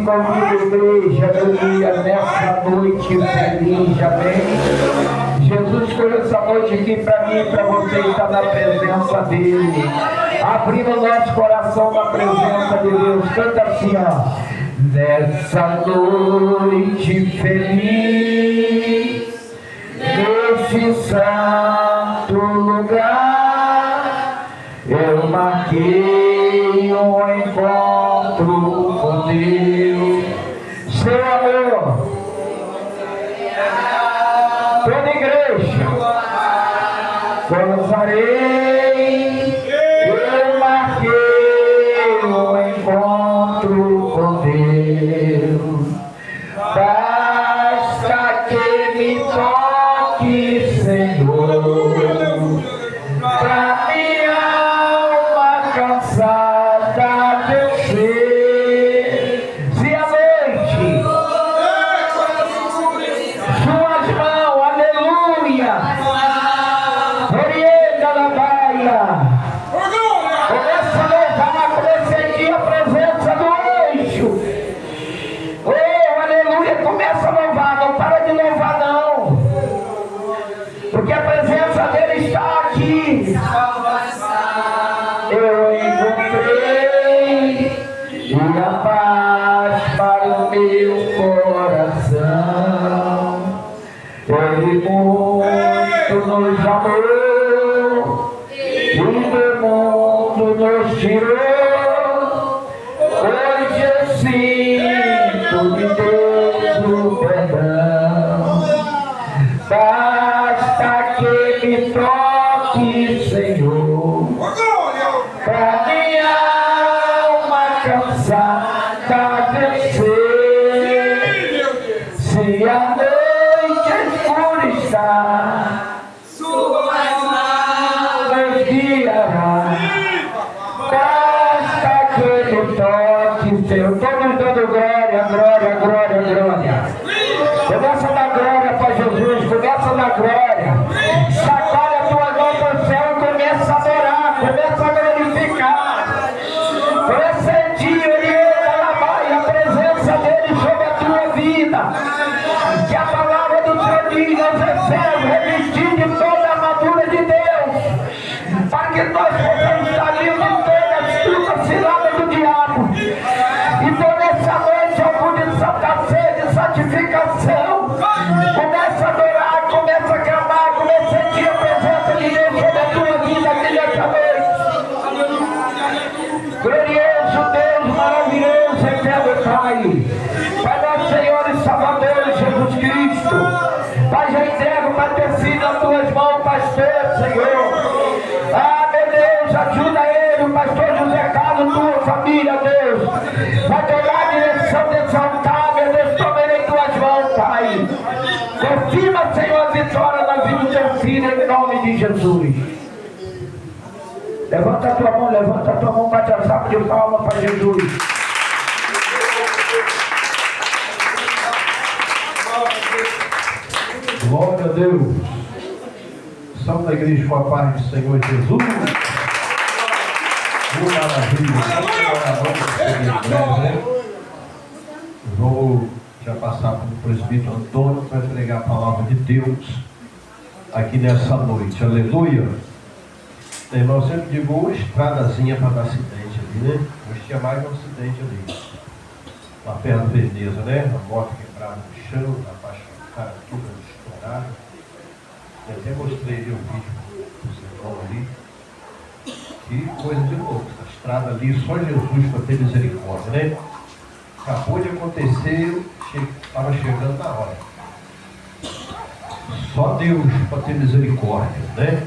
comigo, igreja, aleluia, nessa noite feliz, amém? Jesus escolheu essa noite aqui para mim e para você estar na presença dele. Abrindo o nosso coração na presença de Deus. Canta assim, ó. Nessa noite feliz, neste santo lugar, eu marquei um encontro com Deus. Seu amor, toda igreja, gozarei, eu marquei um encontro com Deus. Basta que me toque, Senhor, pra minha alma cansada descer. Se a noite, suas mãos, aleluia, orienta na baia. Começa a louvar, começa a sentir a presença do anjo. Oh, aleluia, começa a louvar, não para de louvar não, porque a presença dele está aqui. Eu encontrei e a paz para o meu coração. Ele muito nos amou e do mundo nos tirou. Hoje eu sinto de Deus o perdão. Basta que me toque, Senhor, pra minha alma cansada descer. Se a noite escura está, suas mãos nos guiará. Basta que me toque, Senhor. Todos dando glória, glória, glória, glória. Começa a dar glória para Jesus, começa a dar glória. Sacode a tua mão para o céu e começa a adorar, começa a glorificar. Começa a sentir a presença dele sobre a tua vida. Que a palavra do Senhor diz: nós recebemos, revestir de toda a armadura de Deus, para que nós possamos estar livres de toda a astuta cilada do diabo. Então nessa noite eu pude saltar sede, santificação. Começa a adorar, começa a clamar, começa a sentir a presença de Deus sobre a tua vida aqui nessa noite. Glorioso Deus, maravilhoso, eterno Pai, Pai nosso Senhor e Salvador Jesus Cristo, Pai, já entrego para ter sido nas tuas mãos, pastor, Senhor. Ah, meu Deus, ajuda ele, o pastor José Carlos, tua família, Deus. Vai tomar a direção desse altar, meu Deus, toma ele em tuas mãos, Pai. Confirma, Senhor, a vitória na vida do teu filho, em nome de Jesus. Levanta a tua mão, bate a salva de palmas para Jesus. Glória a Deus. Estamos na igreja com a paz do Senhor Jesus. Maravilha. Vou já passar para o presbítero Antônio para pregar a palavra de Deus aqui nessa noite. Aleluia. Irmão, eu sempre digo uma estradazinha para dar acidente ali, né? Hoje tinha mais um acidente ali. Uma perna de Veneza, né? A moto quebrada no chão, a faixa do cara tudo estourada. Eu até mostrei ali o vídeo do irmão ali. Que coisa de louco. A estrada ali, só Jesus para ter misericórdia, né? Acabou de acontecer, estava chegando na hora. Só Deus para ter misericórdia, né?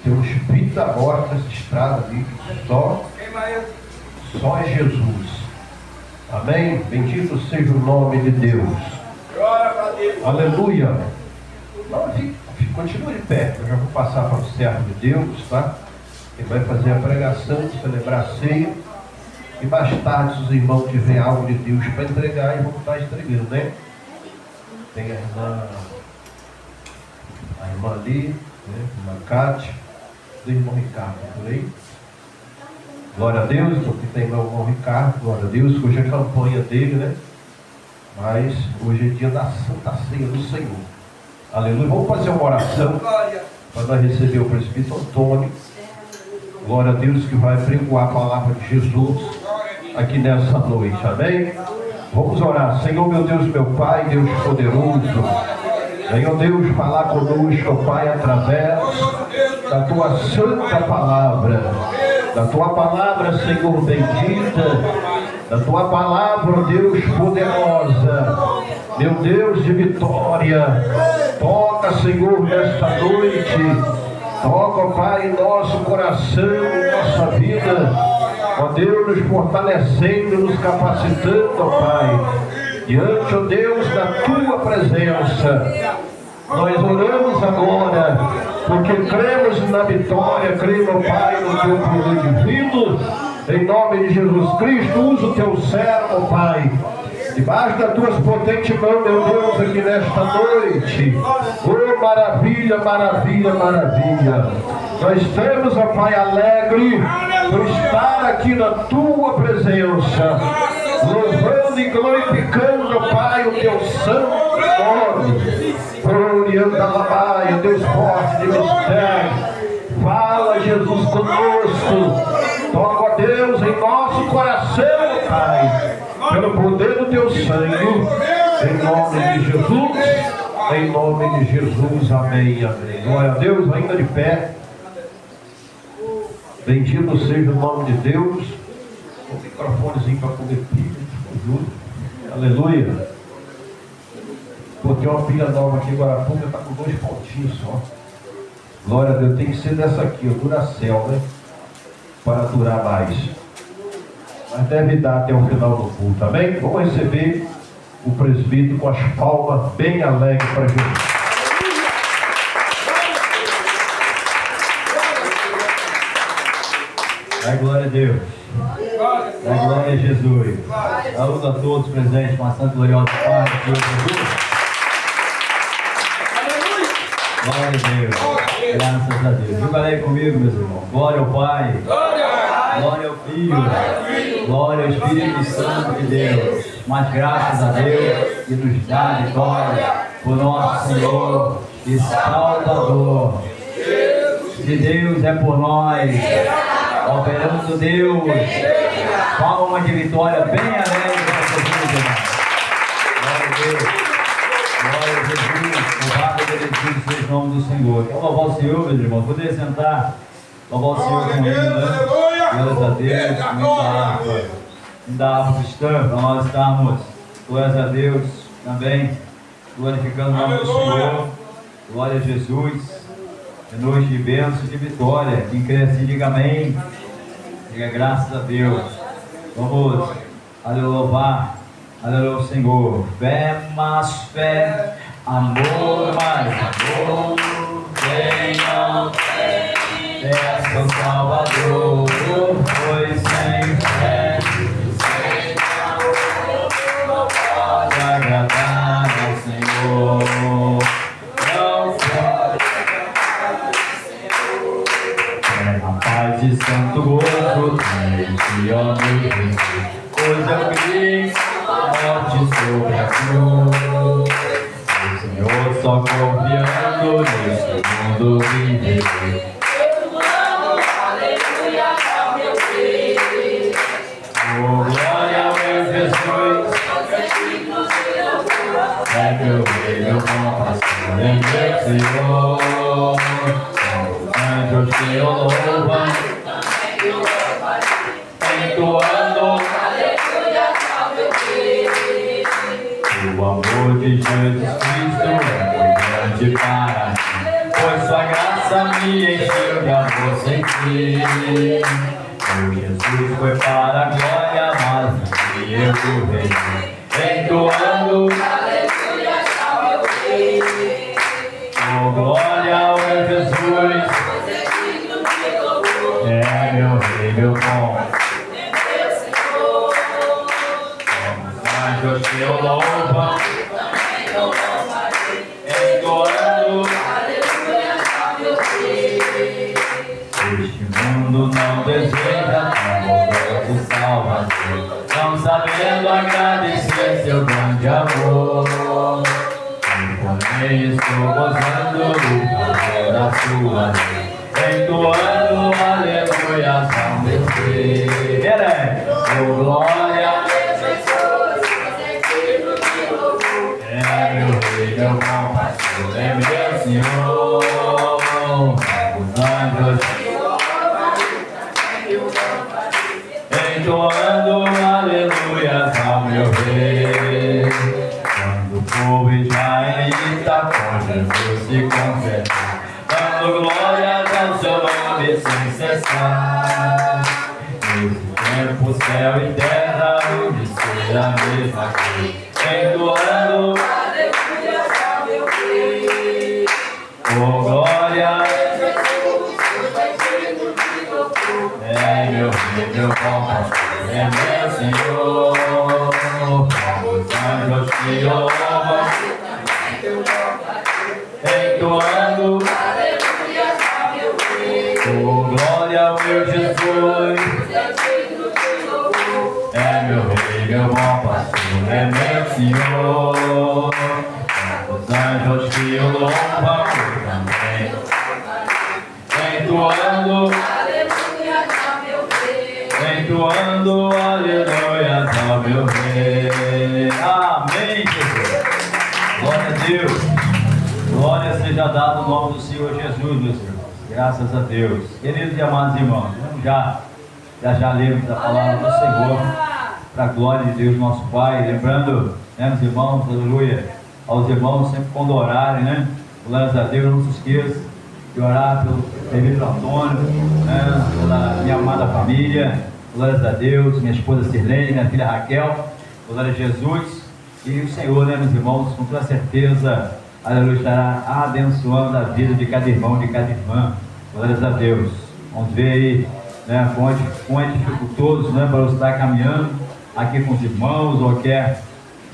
Tem um espírito da morte nessa estrada ali, só é Jesus. Amém? Bendito seja o nome de Deus. Aleluia. Continue de pé, eu já vou passar para o servo de Deus, tá? Ele vai fazer a pregação, celebrar a ceia. E mais tarde, se os irmãos tiverem algo de Deus para entregar, eles vão estar entregando, né? Tem a irmã ali, né? A irmã Cátia, do irmão Ricardo, por aí. Glória a Deus, porque tem meu irmão Ricardo, glória a Deus, hoje é a campanha dele, né? Mas hoje é dia da Santa Ceia do Senhor. Aleluia. Vamos fazer uma oração para nós receber o presbítero Antônio. Glória a Deus, que vai pregoar a palavra de Jesus aqui nessa noite. Amém? Vamos orar. Senhor, meu Deus, meu Pai, Deus poderoso. Senhor Deus, falar conosco, Pai, através da Tua santa palavra. Da Tua palavra, Senhor, bendita. Da Tua palavra, Deus poderosa. Meu Deus de vitória. Toca, Senhor, nesta noite. Toca, Pai, em nosso coração, em nossa vida. Ó Deus, nos fortalecendo, nos capacitando, ó Pai. Diante, ó Deus, da Tua presença. Nós oramos agora, porque cremos na vitória, cremos, Pai, no Teu poder divino. Em nome de Jesus Cristo, usa o Teu servo, Pai. Debaixo das Tuas potentes mãos, meu Deus, aqui nesta noite. Oh, maravilha, maravilha, maravilha. Nós estamos, ó Pai, alegre por estar aqui na Tua presença, louvando e glorificando, ó Pai, o Teu santo nome. Gloriando a Labaia, Deus forte de mistério. Fala, Jesus, conosco. Toca, ó Deus, em nosso coração, Pai, pelo poder do Teu sangue, em nome de Jesus, em nome de Jesus, amém, amém. Glória a Deus, ainda de pé. Bendito seja o nome de Deus. O microfonezinho para comer pilha, ajuda. Aleluia. Botei uma pilha nova aqui agora há pouco, está com 2 pontinhos só. Glória a Deus, tem que ser dessa aqui, o Duracell, né? Para durar mais. Mas deve dar até o final do culto, amém? Vamos receber o presbítero com as palmas bem alegres para Jesus. Dá glória a Deus. Dá glória a Jesus. Saúde a todos presentes com a santa gloriosa paz do Senhor Jesus. Glória a Deus. Graças a Deus. Jubilei comigo, meus irmãos. Glória ao Pai. Glória ao Filho. Glória ao Espírito Santo de Deus. Mas graças a Deus que nos dá vitória por nosso Senhor e Salvador. Se Deus é por nós, operando Deus, palma de vitória bem alegre para Jesus, irmão. Glória a Deus. Glória a Jesus. Louvado seja o nome do Senhor. Quero louvar o Senhor, meus irmãos. Poder sentar. Louvar o Senhor com ele, né? Glórias a Deus. Muita harpa cristã para nós estarmos. Glórias a Deus também. Glorificando o nome do Senhor. Glória a Jesus. É noite de bênção e de vitória. Quem crê assim, diga amém. Diga graças a Deus. Vamos louvar. Aleluia ao Senhor. Fé mais fé, amor mais amor. Tenham fé, peça ao Salvador. Pois sem fé, sem amor, não pode agradar ao Senhor. Não pode agradar ao Senhor. É a paz e santo gozo, tem de homem, pois eu criei morte sobre a cruz. O Senhor só confiando nesse mundo viver. Eu amo, aleluia, ao meu Filho. Oh, glória ao meu Jesus. É meu rei, meu bom pastor, é meu Senhor. Os anjos te louvam, entoando o amor de Jesus Cristo é muito grande para mim, pois sua graça me encheu de amor sem fim. O Jesus foi para a glória, mas e eu corri, entoando aleluia ao meu Filho. Oh, glória ao meu Jesus, é meu rei, meu bom. Anjos te louvam, entoando aleluia ao meu Filho. Este mundo não deseja nosso Salvador. Não sabendo agradecer seu grande amor, e com ele estou gozando do favor da sua lei, entoando aleluia ao meu ser. Oh, glória, é meu rei, meu bom pastor, é meu Senhor. Os anjos entoando aleluia ao meu rei. Quando o povo israelita com Jesus se converteu, dando glórias ao seu nome sem cessar. Nesse tempo, céu e terra hão de ser a mesma coisa, entoando aleluia ao meu rei. Oh, glória, é meu rei, meu bom pastor, é meu Senhor. Os anjos te louvam, entoando aleluia ao meu rei. Oh, glória ao meu Jesus, é meu rei, meu bom pastor, é meu Senhor. Os anjos te louvam também, entoando entoando aleluia ao meu rei. Amém, Jesus. Glória a Deus. Glória seja dada no nome do Senhor Jesus, meus irmãos. Graças a Deus. Queridos e amados irmãos, vamos já lemos a palavra do Senhor, para a glória de Deus, nosso Pai. Lembrando, né, meus irmãos, aleluia, aos irmãos sempre quando orarem, né? Glórias a Deus, não se esqueça de orar pelo presbítero Antônio, né, pela minha amada família, glórias a Deus, minha esposa Sirlene, minha filha Raquel, glória a Jesus. E o Senhor, né, meus irmãos, com toda certeza, aleluia, estará abençoando a vida de cada irmão, de cada irmã, glórias a Deus. Vamos ver aí, né, com é dificultoso, né, para você estar caminhando aqui com os irmãos, ou quer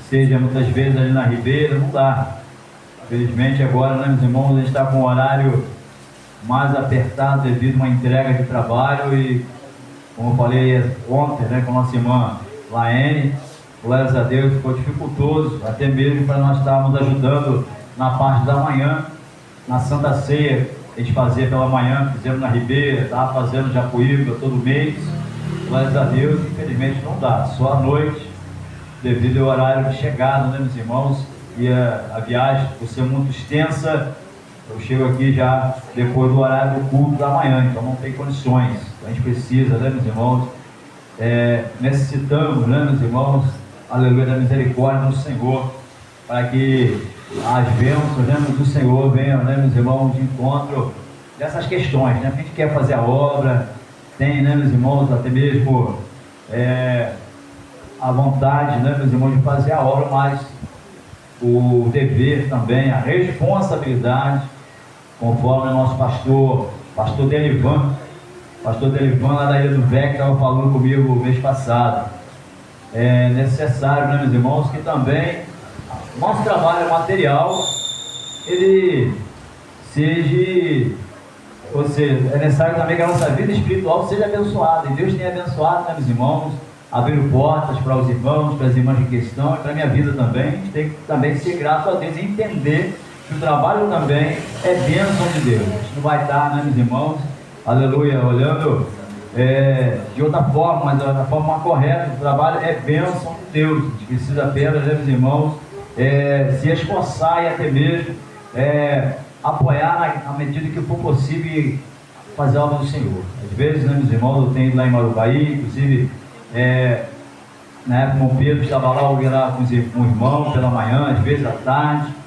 seja muitas vezes ali na Ribeira, não dá. Infelizmente agora, né, meus irmãos, a gente está com um horário mais apertado devido a uma entrega de trabalho e, como eu falei ontem, né, com a nossa irmã Laene, glórias a Deus, ficou dificultoso, até mesmo para nós estarmos ajudando na parte da manhã, na Santa Ceia, a gente fazia pela manhã, fizemos na Ribeira, estava fazendo no Japuíba todo mês, glórias a Deus, infelizmente não dá, só à noite, devido ao horário de chegada, né, meus irmãos, e a viagem, por ser muito extensa, eu chego aqui já depois do horário do culto da manhã, então não tem condições. A gente precisa, né, meus irmãos, necessitamos, né, meus irmãos, aleluia, da misericórdia do Senhor, para que as bênçãos, né, do Senhor venham, né, meus irmãos, de encontro dessas questões, né, a gente quer fazer a obra, tem, né, meus irmãos, até mesmo a vontade, né, meus irmãos, de fazer a obra, mas o dever também, a responsabilidade, conforme o nosso pastor Delivan lá da Ilha do Vec, estava falando comigo o mês passado. É necessário, né, meus irmãos, que também nosso trabalho material, ele seja, ou seja, é necessário também que a nossa vida espiritual seja abençoada, e Deus tem abençoado, né, meus irmãos, abrindo portas para os irmãos, para as irmãs de questão, e para a minha vida também. A gente tem que também ser grato a Deus e entender que o trabalho também é bênção de Deus. A gente não vai estar, né, meus irmãos, aleluia, olhando de outra forma, mas da forma correta. O trabalho é bênção de Deus. A gente precisa apenas, né, meus irmãos, se esforçar e até mesmo apoiar na medida que for possível fazer a obra do Senhor. Às vezes, né, meus irmãos, eu tenho ido lá em Marubaí, inclusive na época o Pedro estava lá, eu ia lá com o irmão pela manhã, às vezes à tarde.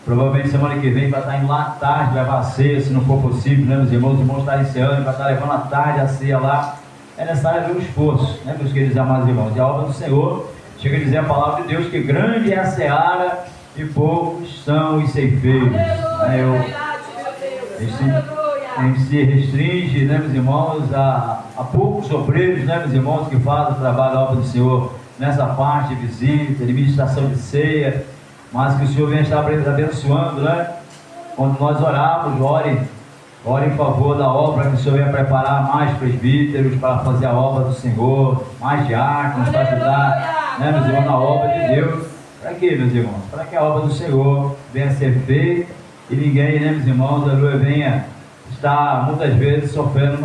Provavelmente semana que vem vai estar indo lá à tarde, levar a ceia, se não for possível, né, meus irmãos? Os irmãos estarem ceando, vai estar levando à tarde a ceia lá. É necessário haver um esforço, né, meus queridos amados irmãos? E a obra do Senhor, chega a dizer a palavra de Deus, que grande é a seara e poucos são os ceifeiros. A gente se restringe, né, meus irmãos, a poucos obreiros, né, meus irmãos, que fazem o trabalho, a obra do Senhor, nessa parte de visita, de ministração de ceia, mas que o Senhor venha estar abençoando, né? Quando nós orarmos, ore Ore em favor da obra, que o Senhor venha preparar mais presbíteros para fazer a obra do Senhor, mais diáconos para ajudar, né, meus irmãos, na obra de Deus. Para quê, meus irmãos? Para que a obra do Senhor venha a ser feita e ninguém, né, meus irmãos, aleluia, venha estar muitas vezes sofrendo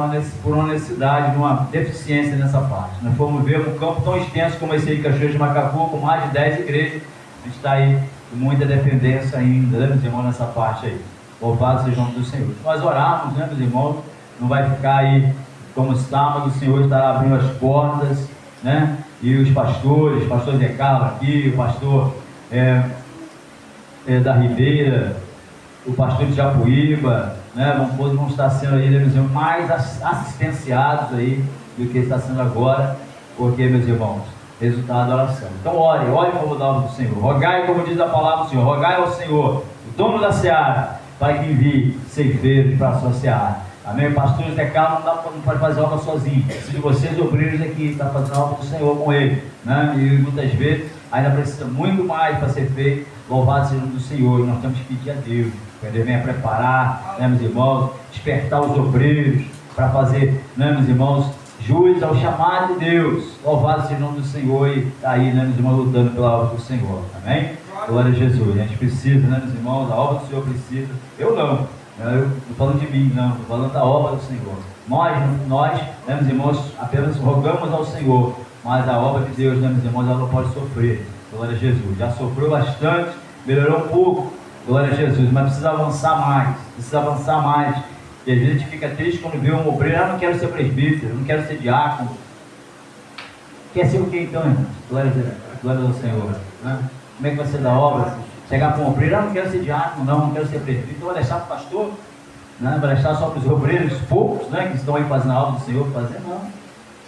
por uma necessidade, uma deficiência nessa parte. Nós fomos ver um campo tão extenso como esse aí de Cachoeira de Macacu, com mais de 10 igrejas, a gente está aí com muita dependência ainda, né, meus irmãos, nessa parte aí. Louvado seja o nome do Senhor. Nós oramos, né, meus irmãos, não vai ficar aí como sábado, o Senhor estará abrindo as portas, né, e os pastores, pastor Zé Carlos aqui, o pastor da Ribeira, o pastor de Japuíba, né, vão estar sendo aí, né, meus irmãos, mais assistenciados aí do que está sendo agora, porque, meus irmãos, resultado da oração. Então ore em favor da obra do Senhor. Rogai, como diz a palavra do Senhor, rogai ao Senhor, o dono da seara, para que envie ceifeiros para a sua seara. Amém? O pastor Zé Carlos não pode fazer obra sozinho. Precisa de vocês, obreiros aqui, para fazer a obra do Senhor com ele, né? E muitas vezes ainda precisa muito mais para ser feito. Louvado seja o nome do Senhor. E nós temos que pedir a Deus que Ele venha preparar, né, meus irmãos, despertar os obreiros para fazer, né, meus irmãos, jus ao chamado de Deus. Louvado seja o nome do Senhor. E está aí, né, meus irmãos, lutando pela obra do Senhor. Amém? Glória a Jesus. A gente precisa, né, meus irmãos, a obra do Senhor precisa. Eu não estou falando de mim, não, estou falando da obra do Senhor. Nós, né, meus irmãos, apenas rogamos ao Senhor, mas a obra de Deus, né, meus irmãos, ela não pode sofrer. Glória a Jesus. Já sofreu bastante, melhorou um pouco, glória a Jesus, mas precisa avançar mais. E às vezes a gente fica triste quando vê um obreiro, não quero ser presbítero, não quero ser diácono. Quer ser o que então, irmãos? Glória ao Senhor, né? Como é que vai ser da obra? Chegar para um obreiro, não quero ser diácono, não quero ser presbítero, então vai deixar para o pastor, né? Vai deixar só para os obreiros poucos, né, que estão aí fazendo a obra do Senhor, fazer não.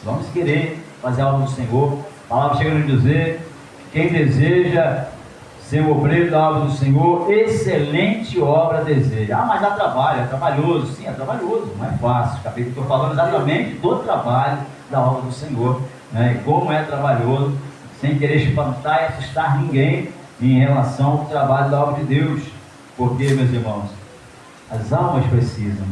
Vamos querer fazer a obra do Senhor. A palavra chega a nos dizer, quem deseja ser um obreiro da obra do Senhor, excelente obra deseja. Mas dá trabalho, é trabalhoso. Sim, é trabalhoso, não é fácil. Estou falando exatamente do trabalho da obra do Senhor, né? E como é trabalhoso, sem querer espantar e assustar ninguém em relação ao trabalho da obra de Deus. Porque, meus irmãos, as almas precisam,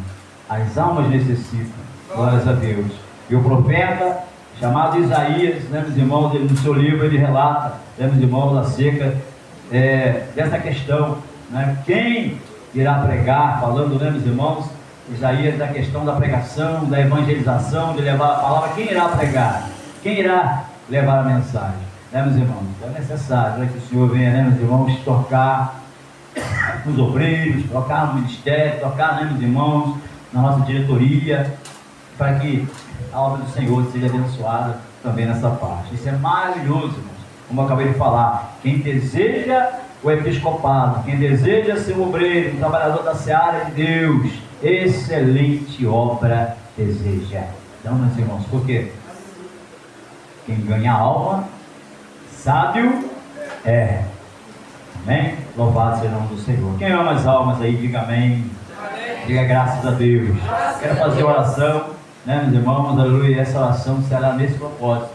as almas necessitam. Glórias a Deus. E o profeta chamado Isaías, né, meus irmãos, ele, no seu livro ele relata, né, meus irmãos, acerca dessa questão, né? Quem irá pregar, falando, né, meus irmãos, Isaías, da questão da pregação, da evangelização, de levar a palavra. Quem irá pregar? Quem irá levar a mensagem? Né, meus irmãos? É necessário, né, que o Senhor venha, né, meus irmãos, tocar nos obreiros, tocar no ministério, tocar, né, meus irmãos, na nossa diretoria, para que a obra do Senhor seja abençoada também nessa parte. Isso é maravilhoso, irmãos. Como eu acabei de falar, quem deseja o episcopado, quem deseja ser um obreiro, um trabalhador da seara de Deus, excelente obra deseja. Então, meus irmãos, por quê? Quem ganha alma, sábio é. Amém? Louvado seja o nome do Senhor. Quem ama as almas aí, diga amém. Diga graças a Deus. Quero fazer oração, né, meus irmãos, aleluia. E essa oração será nesse propósito,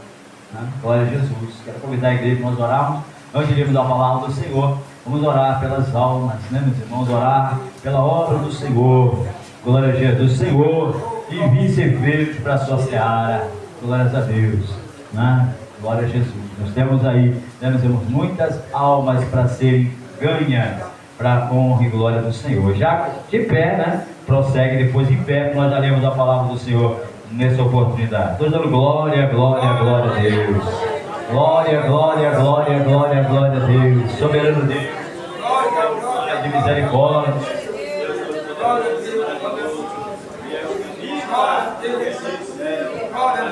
né? Glória a Jesus. Quero convidar a igreja para nós orarmos. Antes de irmos à palavra do Senhor, vamos orar pelas almas, né, meus irmãos? Orar pela obra do Senhor. Glória a Jesus. Senhor, envie ceifeiros para a sua seara. Glórias a Deus, né? Glória a Jesus. Nós temos aí, né, meus irmãos, muitas almas para serem ganhas para a honra e glória do Senhor. Já de pé, né? Prossegue depois em pé, nós já lemos a palavra do Senhor nessa oportunidade. Estou dando glória, glória, glória a Deus. Glória, glória, glória, glória, glória a Deus. Soberano Deus, glória de misericórdia.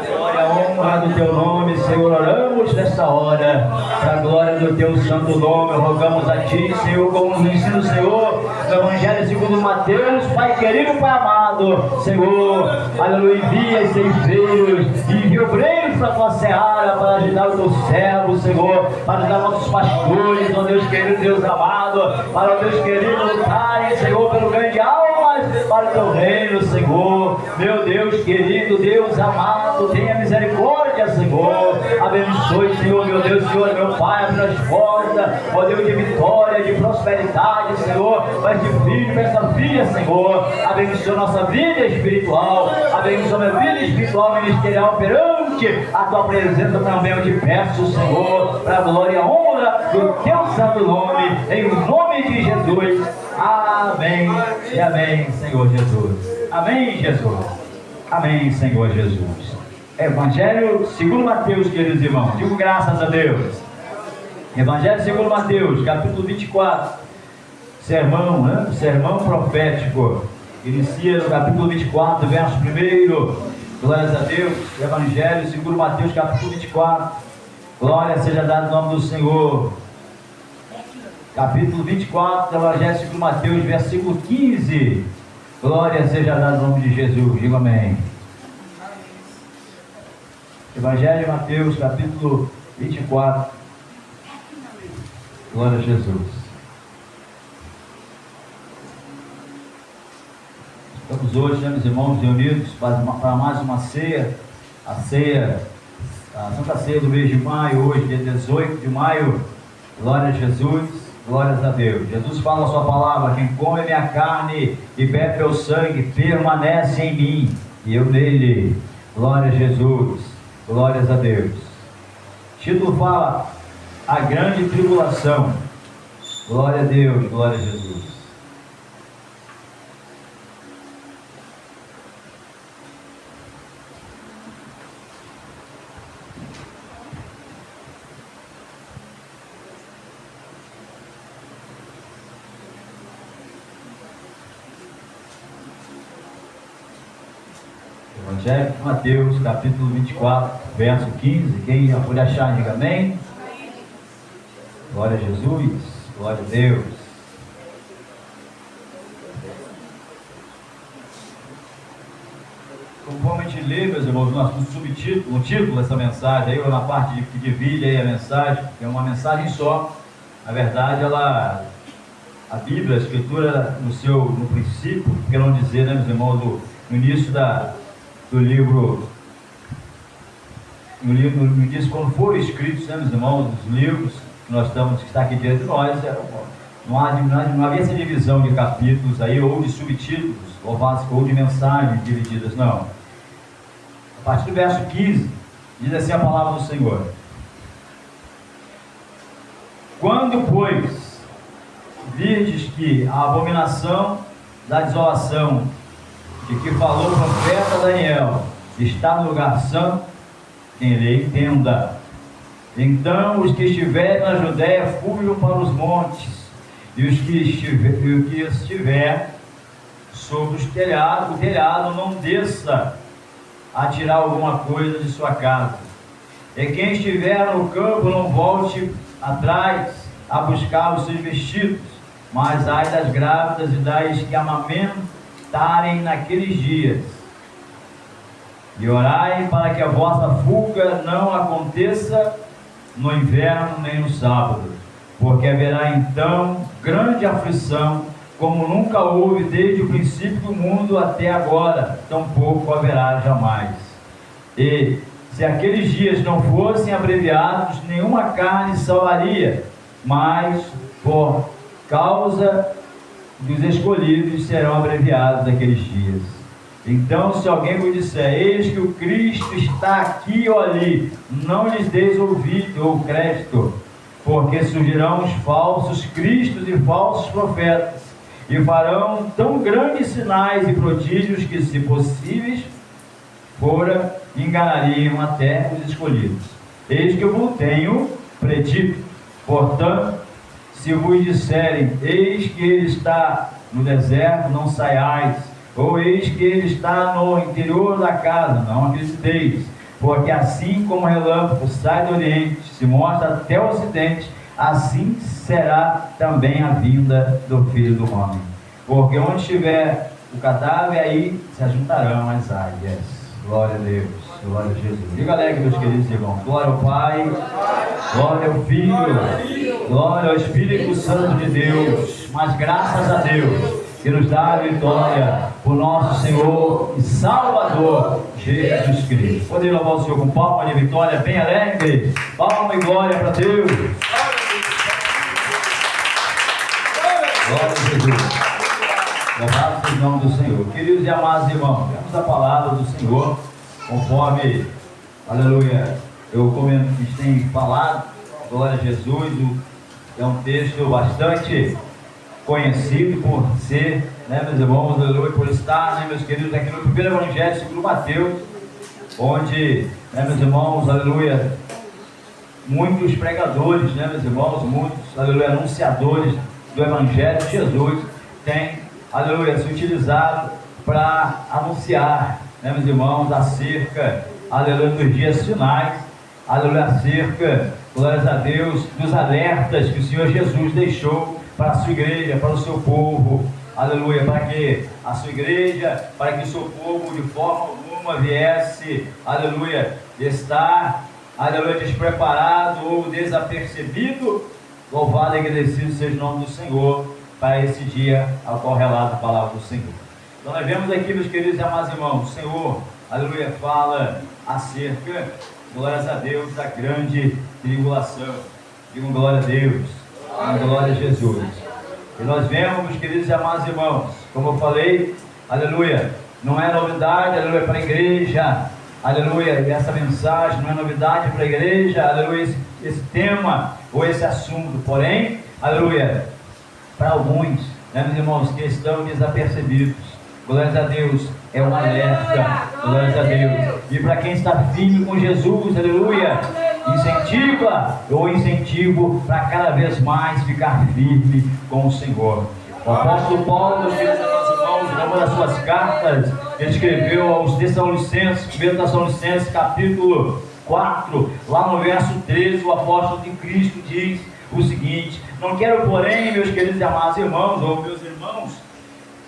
Glória a honra do teu nome, Senhor. Oramos nesta hora, para a glória do teu santo nome. Rogamos a ti, Senhor, como nos ensina o Senhor, no Evangelho segundo Mateus, Pai querido, Pai amado, Senhor, aleluia, envia ceifeiros, envia obreiros luz para a tua seara, para ajudar o teu servo, Senhor, para ajudar nossos pastores, ó Deus querido, Deus amado, para, ó Deus querido, lutarem, Senhor, pelo ganho de almas para o teu reino, Senhor. Meu Deus querido, Deus amado, tenha misericórdia, Senhor. Abençoe, Senhor, meu Deus, Senhor, meu Pai, abre as portas, ó Deus, de vitória, de prosperidade, Senhor, mas de filho para essa filha, Senhor. Abençoe nossa vida espiritual, abençoe minha vida espiritual, ministerial, perante a tua presença também. Eu te peço, Senhor, para a glória e a honra do teu santo nome, em nome de Jesus. Amém e amém, Senhor Jesus. Amém, Jesus. Amém, Senhor Jesus. Evangelho segundo Mateus, queridos irmãos. Digo graças a Deus. Evangelho segundo Mateus, capítulo 24. Sermão, né? Sermão profético. Inicia no capítulo 24, verso 1. Glórias a Deus. Evangelho segundo Mateus, capítulo 24. Glória seja dada no nome do Senhor. Capítulo 24, Evangelho segundo Mateus, versículo 15. Glória seja dada no nome de Jesus. Diga amém. Evangelho de Mateus, capítulo 24. Glória a Jesus. Estamos hoje, né, meus irmãos, reunidos para mais uma ceia, a Santa Ceia do mês de maio, hoje, dia 18 de maio. Glória a Jesus, glórias a Deus. Jesus fala a sua palavra: quem come minha carne e bebe meu sangue permanece em mim e eu nele. Glória a Jesus, glórias a Deus. Título fala: a grande tribulação. Glória a Deus, glória a Jesus. Evangelho de Mateus, capítulo 24, verso 15. Quem já pode achar, diga amém. Glória a Jesus, glória a Deus. Conforme a gente lê, meus irmãos, no subtítulo, no título dessa mensagem, aí, ou na parte que divide aí a mensagem, que é uma mensagem só. Na verdade, a Bíblia, a Escritura, no princípio, por que não dizer, né, meus irmãos, no início do livro, no início, quando foram escritos, né, meus irmãos, os livros que está aqui diante de nós, não havia essa divisão de capítulos aí, ou de subtítulos, ou de mensagens divididas, não. A partir do verso 15, diz assim a palavra do Senhor: quando, pois, virdes que a abominação da desolação, de que falou o profeta Daniel, está no lugar santo, quem lê entenda. Então os que estiverem na Judéia fujam para os montes, e o que estiver sobre o telhado não desça a tirar alguma coisa de sua casa. E quem estiver no campo não volte atrás a buscar os seus vestidos, mas ai das grávidas e das que amamentarem naqueles dias. E orai para que a vossa fuga não aconteça no inverno nem no sábado, porque haverá então grande aflição, como nunca houve desde o princípio do mundo até agora, tampouco haverá jamais. E se aqueles dias não fossem abreviados, nenhuma carne salvaria, mas por causa dos escolhidos serão abreviados aqueles dias. Então, se alguém vos disser, eis que o Cristo está aqui ou ali, não lhes deis ouvido ou crédito, porque surgirão os falsos cristos e falsos profetas, e farão tão grandes sinais e prodígios que, se possíveis fora, enganariam até os escolhidos. Eis que eu vos tenho predito. Portanto, se vos disserem, eis que ele está no deserto, não saiais, ou eis que ele está no interior da casa, não acrediteis, porque assim como o relâmpago sai do oriente, se mostra até o ocidente, assim será também a vinda do Filho do Homem. Porque onde estiver o cadáver, aí se ajuntarão as águias. Glória a Deus. Glória a Jesus. Diga alegre, meus queridos irmãos. Glória ao Pai, glória ao Filho, glória ao Espírito Santo de Deus. Mas graças a Deus que nos dá a vitória por nosso Senhor e Salvador Jesus Cristo. Pode louvar o Senhor com palma de vitória bem alegre. Palma e glória para Deus. Glória a Jesus. Louvado seja o nome do Senhor. Queridos e amados irmãos, vemos a palavra do Senhor conforme, aleluia, tem falado. Glória a Jesus. É um texto bastante conhecido por ser, meus irmãos, aleluia, por estar, meus queridos, aqui no primeiro evangelho segundo Mateus, onde, meus irmãos, aleluia, muitos pregadores, meus irmãos, muitos, aleluia, anunciadores do evangelho de Jesus têm, aleluia, se utilizado para anunciar, meus irmãos, acerca, aleluia, dos dias finais, aleluia, acerca, glórias a Deus, dos alertas que o Senhor Jesus deixou para a sua igreja, para o seu povo, aleluia, para que a sua igreja, para que o seu povo de forma alguma viesse, aleluia, estar, aleluia, despreparado ou desapercebido. Louvado e agradecido seja o nome do Senhor para esse dia ao qual relata a palavra do Senhor. Então nós vemos aqui, meus queridos e amados irmãos, o Senhor, aleluia, fala acerca, glórias a Deus, da grande tribulação. Digam glória a Deus. Glória a Jesus. E nós vemos, meus queridos e amados irmãos, como eu falei, aleluia, não é novidade, aleluia, para a igreja, aleluia, e essa mensagem não é novidade para a igreja, aleluia, esse tema ou esse assunto, porém, aleluia, para alguns, meus irmãos, que estão desapercebidos, glórias a Deus, é um alerta, glórias a Deus, e para quem está firme com Jesus, aleluia, incentivo para cada vez mais ficar firme com o Senhor. O apóstolo Paulo, meus queridos irmãos, numa das suas cartas, ele escreveu aos Tessalonicenses, 1 Tessalonicenses, capítulo 4, lá no verso 13, o apóstolo de Cristo diz o seguinte: não quero, porém, meus queridos e amados irmãos, ou meus irmãos,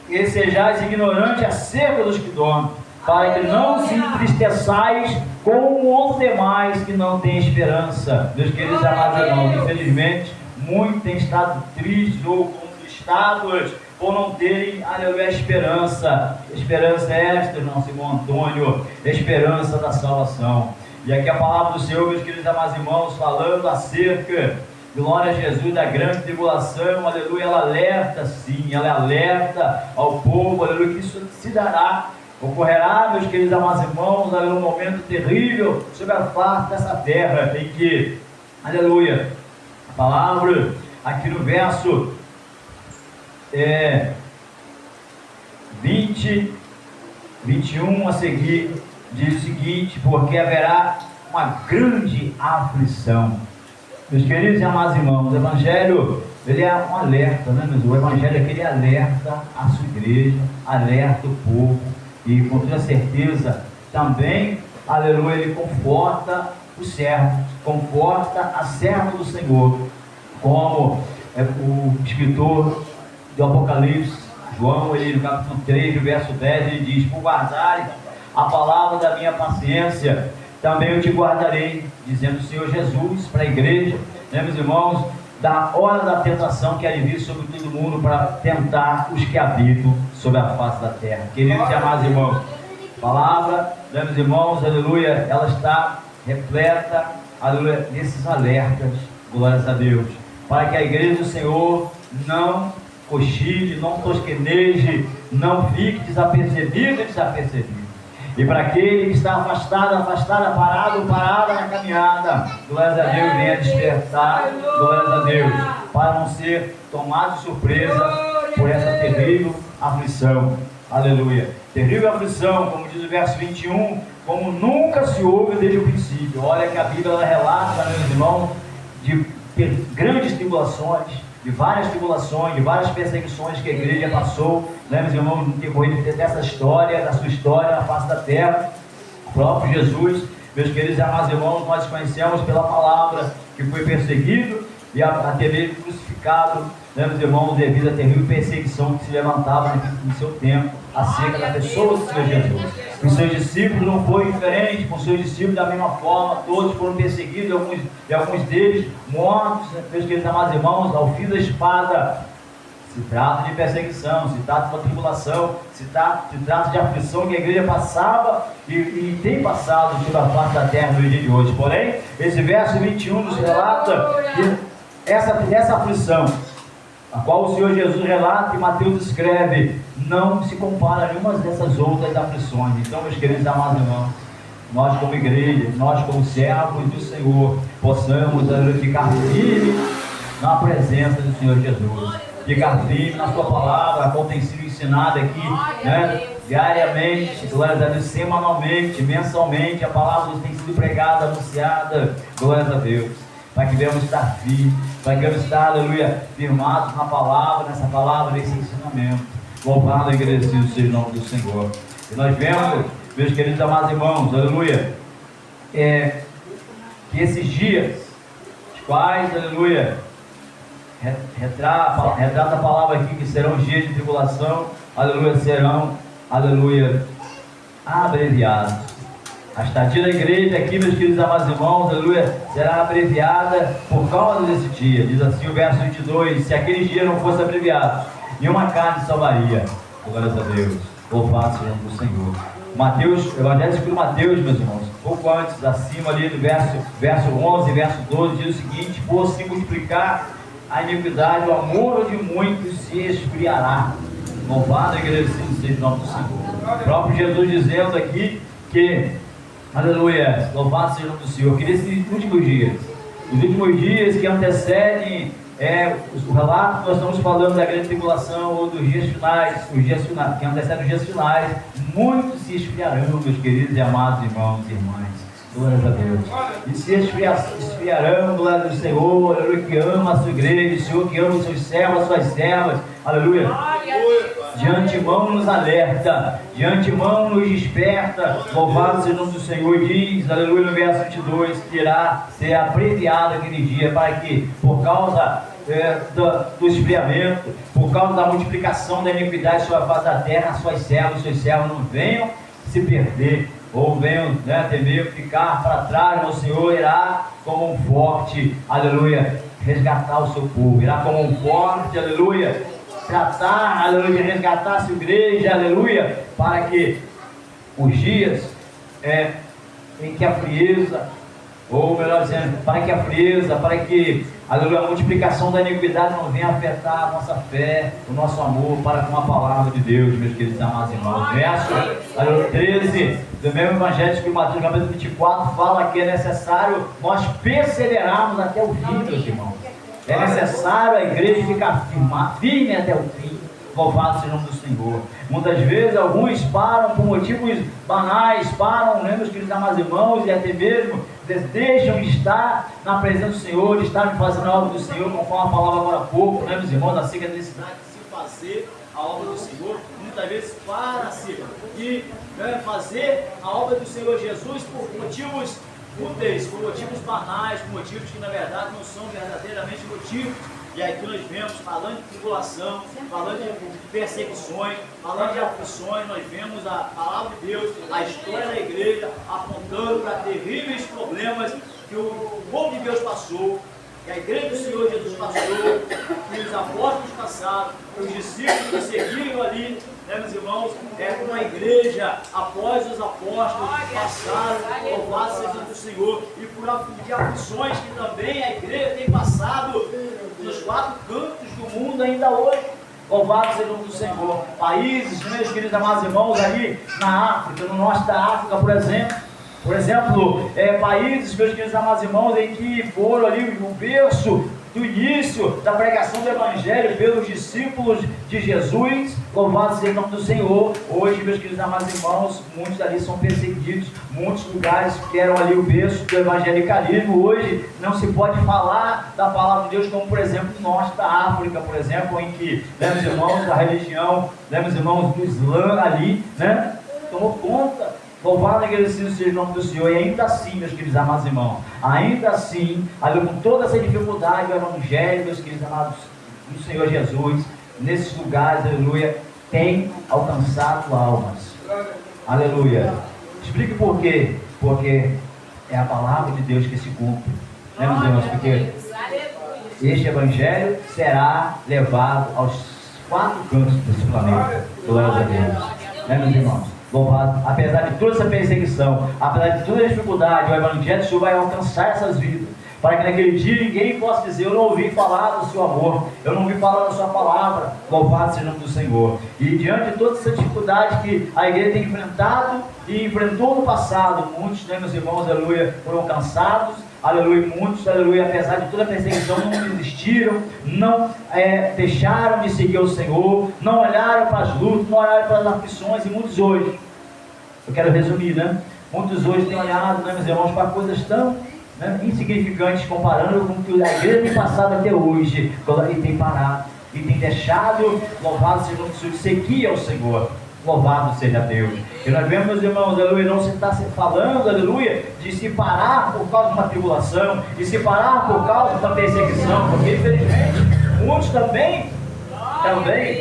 que sejais ignorantes acerca dos que dormem, para que não se entristeçais como os demais que não têm esperança. Meus queridos e amados irmãos, infelizmente, muitos têm estado tristes ou contristados por não terem, aleluia, esperança. Esperança é esta, nosso irmão Antônio, esperança da salvação. E aqui a palavra do Senhor, meus queridos e amados irmãos, falando acerca, glória a Jesus, da grande tribulação, aleluia, ela alerta sim, ela alerta ao povo, aleluia, que isso se dará. Ocorrerá, meus queridos amados irmãos, aleluia, um momento terrível sobre a face dessa terra, em que, aleluia, a palavra aqui no verso 20, 21 a seguir, diz o seguinte: porque haverá uma grande aflição. Meus queridos e amados irmãos, o Evangelho, ele é um alerta, né, meus? O Evangelho é aquele alerta a sua igreja, alerta o povo, e com toda certeza também, aleluia, ele conforta o servo, conforta a serva do Senhor, como o escritor do Apocalipse, João, ele no capítulo 3, verso 10, ele diz: por guardares a palavra da minha paciência, também eu te guardarei, dizendo o Senhor Jesus para a igreja, né, meus irmãos, da hora da tentação que há de vir sobre todo mundo para tentar os que habitam sobre a face da terra. Queridos e amados irmãos, a palavra, né, meus irmãos, aleluia, ela está repleta, aleluia, desses alertas, glórias a Deus, para que a igreja do Senhor não cochile, não tosqueneje, não fique desapercebido e desapercebido. E para aquele que está afastado, parada na caminhada, glórias a Deus, venha despertar, glórias a Deus, para não ser tomado de surpresa por essa terrível aflição. Aleluia. Terrível aflição, como diz o verso 21, como nunca se houve desde o princípio. Olha que a Bíblia ela relata, meus irmãos, de grandes tribulações, de várias tribulações, de várias perseguições que a igreja passou, né, meus irmãos, no decorrer dessa história, da sua história na face da terra. O próprio Jesus, meus queridos e amados irmãos, nós conhecemos pela palavra que foi perseguido e até mesmo crucificado, né, meus irmãos, devido à terrível perseguição que se levantava no seu tempo acerca da pessoa do Senhor Jesus. Os seus discípulos não foi diferente, com os seus discípulos da mesma forma, todos foram perseguidos, e alguns deles mortos, meus queridos amados irmãos, ao fim da espada. Se trata de perseguição, se trata de uma tribulação, se trata de aflição que a igreja passava e tem passado sobre a face da terra no dia de hoje. Porém, esse verso 21 nos relata que essa aflição, a qual o Senhor Jesus relata e Mateus escreve, não se compara a nenhuma dessas outras aflições. Então, meus queridos amados irmãos, nós como igreja, nós como servos do Senhor, possamos ficar firmes na presença do Senhor Jesus, ficar firme na sua palavra, como tem sido ensinado aqui, né? Diariamente, glórias a Deus, semanalmente, mensalmente, a palavra tem sido pregada, anunciada, glórias a Deus, para que venhamos estar firmes, para que venhamos estar, aleluia, firmados na palavra, nessa palavra, nesse ensinamento. Louvado e agradecido seja o nome do Senhor. E nós vemos, meus queridos amados irmãos, aleluia, que esses dias, os quais, aleluia, retrata a palavra aqui, que serão dias de tribulação, aleluia, serão, aleluia, abreviados. A estadia da igreja aqui, meus queridos amados irmãos, aleluia, será abreviada por causa desse dia. Diz assim o verso 22, se aquele dia não fosse abreviado, nenhuma carne salvaria. Glórias a Deus, louvado seja o nome do Senhor. Mateus, Evangelho segundo Mateus, meus irmãos, pouco antes, acima ali do verso 11, verso 12, diz o seguinte: por se multiplicar a iniquidade, o amor de muitos se esfriará. Louvado e agradecido seja o nome do Senhor. O próprio Jesus dizendo aqui que, aleluia, louvado seja o nome do Senhor, que nesses últimos dias que antecedem o relato que nós estamos falando da grande tribulação ou dos dias finais, que antecedem os dias finais, muitos se esfriarão, meus queridos e amados irmãos e irmãs. Glórias a Deus. E se esfriarão, glória do Senhor, aleluia, que ama a sua igreja, o Senhor que ama os seus servos, as suas servas, aleluia. De antemão nos alerta, de antemão nos desperta, louvado seja o nome do Senhor, diz, aleluia, no verso 22, que irá ser abreviado aquele dia, para que, por causa do esfriamento, por causa da multiplicação da iniquidade sobre a face da terra, as suas servas, os seus servos não venham se perder, ou venham, temer, ficar para trás, mas o Senhor irá como um forte, aleluia, resgatar o seu povo, irá como um forte, aleluia, tratar, aleluia, resgatar a sua igreja, aleluia, para que os dias em que a frieza, ou melhor dizendo, para que aleluia, a multiplicação da iniquidade não venha afetar a nossa fé, o nosso amor para com a palavra de Deus, meus queridos amados irmãos. Verso 13 do mesmo Evangelho de Mateus, capítulo 24, fala que é necessário nós perseverarmos até o fim, meus irmãos. É necessário a igreja ficar firme até o fim. Louvado seja o nome do Senhor. Muitas vezes alguns param por motivos banais, meus queridos amados irmãos, e até mesmo deixam de estar na presença do Senhor, de estar fazendo a obra do Senhor, conforme a palavra agora há pouco, meus irmãos, acerca da necessidade de se fazer a obra do Senhor. Muitas vezes para-se de fazer a obra do Senhor Jesus por motivos úteis, por motivos banais, por motivos que na verdade não são verdadeiramente motivos. E aqui nós vemos, falando de tribulação, falando de perseguições, falando de aflições, nós vemos a palavra de Deus, a história da igreja, apontando para terríveis problemas que o povo de Deus passou, que a igreja do Senhor Jesus passou, que os apóstolos passaram, que os discípulos que seguiram ali, meus irmãos, como a igreja, após os apóstolos, passaram, louvado seja o Senhor, e por aflições que também a igreja tem passado nos 4 cantos do mundo ainda hoje. Louvado seja o nome do Senhor. Países, meus queridos amados irmãos, ali na África, no norte da África, por exemplo, países, meus queridos amados irmãos, em que foram ali o berço do início da pregação do Evangelho pelos discípulos de Jesus. Louvado seja o nome do Senhor. Hoje, meus queridos amados irmãos, muitos ali são perseguidos, muitos lugares que eram ali o berço do evangelicalismo, hoje não se pode falar da palavra de Deus, como por exemplo no norte da África, por exemplo, em que, meus irmãos, a religião, meus irmãos, do Islã ali, tomou conta. Louvado e agradecido seja o nome do Senhor. E ainda assim, meus queridos amados irmãos, ainda assim, com toda essa dificuldade, o Evangelho, meus queridos amados do Senhor Jesus, nesses lugares, aleluia, tem alcançado almas. Aleluia. Explique por quê. Porque é a palavra de Deus que se cumpre. Né, meus irmãos? Porque este evangelho será levado aos 4 cantos desse planeta. Glória a Deus. Né, meus irmãos? Louvado. Apesar de toda essa perseguição, apesar de toda a dificuldade, o evangelho do Senhor vai alcançar essas vidas. Para que naquele dia ninguém possa dizer: eu não ouvi falar do seu amor, eu não ouvi falar da sua palavra. Louvado seja o nome do Senhor. E diante de toda essa dificuldade que a igreja tem enfrentado e enfrentou no passado, muitos, né, meus irmãos, aleluia, foram cansados, aleluia, muitos, aleluia, apesar de toda a perseguição, não desistiram, não deixaram de seguir o Senhor, não olharam para as lutas, não olharam para as aflições. E muitos hoje, eu quero resumir, né? Muitos hoje têm olhado, né, meus irmãos, para coisas tão, né, insignificantes, comparando com o que a igreja tem passado até hoje, e tem parado, e tem deixado, louvado seja o nome do Senhor, de seguir ao Senhor. Louvado seja Deus. E nós vemos, meus irmãos, aleluia, não se está falando, aleluia, de se parar por causa de uma tribulação, de se parar por causa de uma perseguição, porque infelizmente muitos também,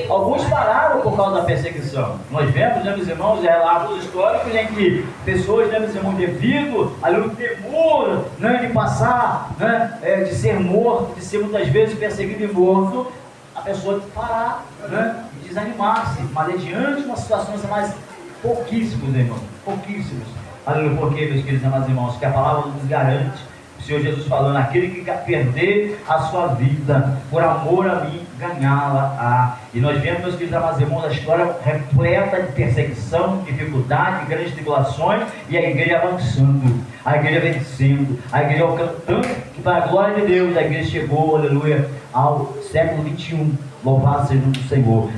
alguns pararam por causa da perseguição. Nós vemos, né, meus irmãos, relatos históricos em que pessoas, né, meus irmãos, devido ao temor, né, de passar, né, de ser morto, de ser muitas vezes perseguido e morto, a pessoa de parar, né, e desanimar-se, mas diante de uma situação mais pouquíssimos, irmãos, pouquíssimos. Aleluia, porque, meus queridos amados irmãos, que a palavra nos garante, o Senhor Jesus falando: aquele que perder a sua vida por amor a mim, ganhá-la-á. E nós vemos, meus queridos amados irmãos, a história repleta de perseguição, dificuldade, grandes tribulações, e a igreja avançando, a igreja vencendo, a igreja alcançando, que para a glória de Deus, a igreja chegou, aleluia, ao século 21. Louvado seja o nome do Senhor.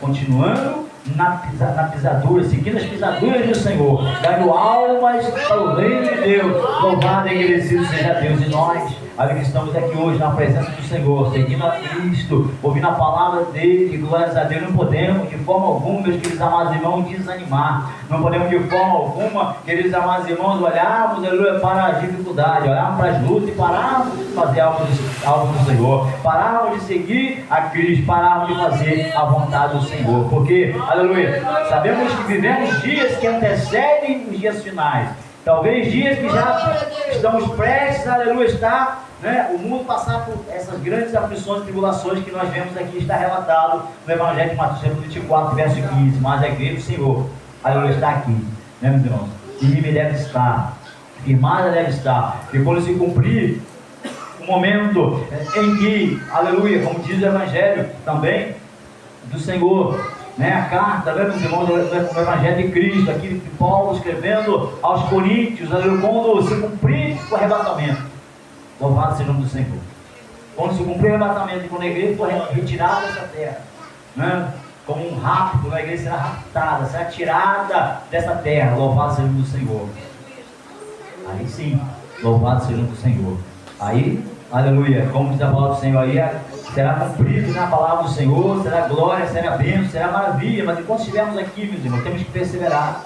Continuando na pisadura, seguindo as pisaduras do Senhor, dando almas para o reino de Deus. Louvado e agradecido seja Deus. E nós, que estamos aqui hoje na presença do Senhor, seguindo a Cristo, ouvindo a palavra dele, e glórias a Deus, não podemos de forma alguma, meus queridos amados irmãos, desanimar. Não podemos de forma alguma, queridos amados irmãos, olharmos, aleluia, para as dificuldades, olharmos para as lutas e pararmos de fazer algo do Senhor, pararmos de seguir a Cristo, pararmos de fazer a vontade do Senhor, porque, aleluia, sabemos que vivemos dias que antecedem os dias finais, talvez dias que já estamos prestes, aleluia, está, né, o mundo passar por essas grandes aflições e tribulações que nós vemos aqui, está relatado no Evangelho de Mateus 24, verso 15, mas a igreja do Senhor, aleluia, está aqui, né, meus irmãos, e me deve estar, firmada deve estar, e quando se cumprir o momento em que, aleluia, como diz o Evangelho também do Senhor, né, a carta, né, meus irmãos, do Evangelho de Cristo, aqui de Paulo escrevendo aos Coríntios, aleluia, quando se cumprir o arrebatamento, louvado seja o nome do Senhor, quando se cumprir o arrebatamento, e quando a igreja for retirada dessa terra, né, como um rapto, a igreja será raptada, será tirada dessa terra, louvado seja o nome do Senhor. Aí sim, louvado seja o nome do Senhor. Aí, aleluia, como diz a palavra do Senhor aí, será cumprido na palavra do Senhor, será glória, será bênção, será maravilha. Mas enquanto estivermos aqui, meus irmãos, temos que perseverar,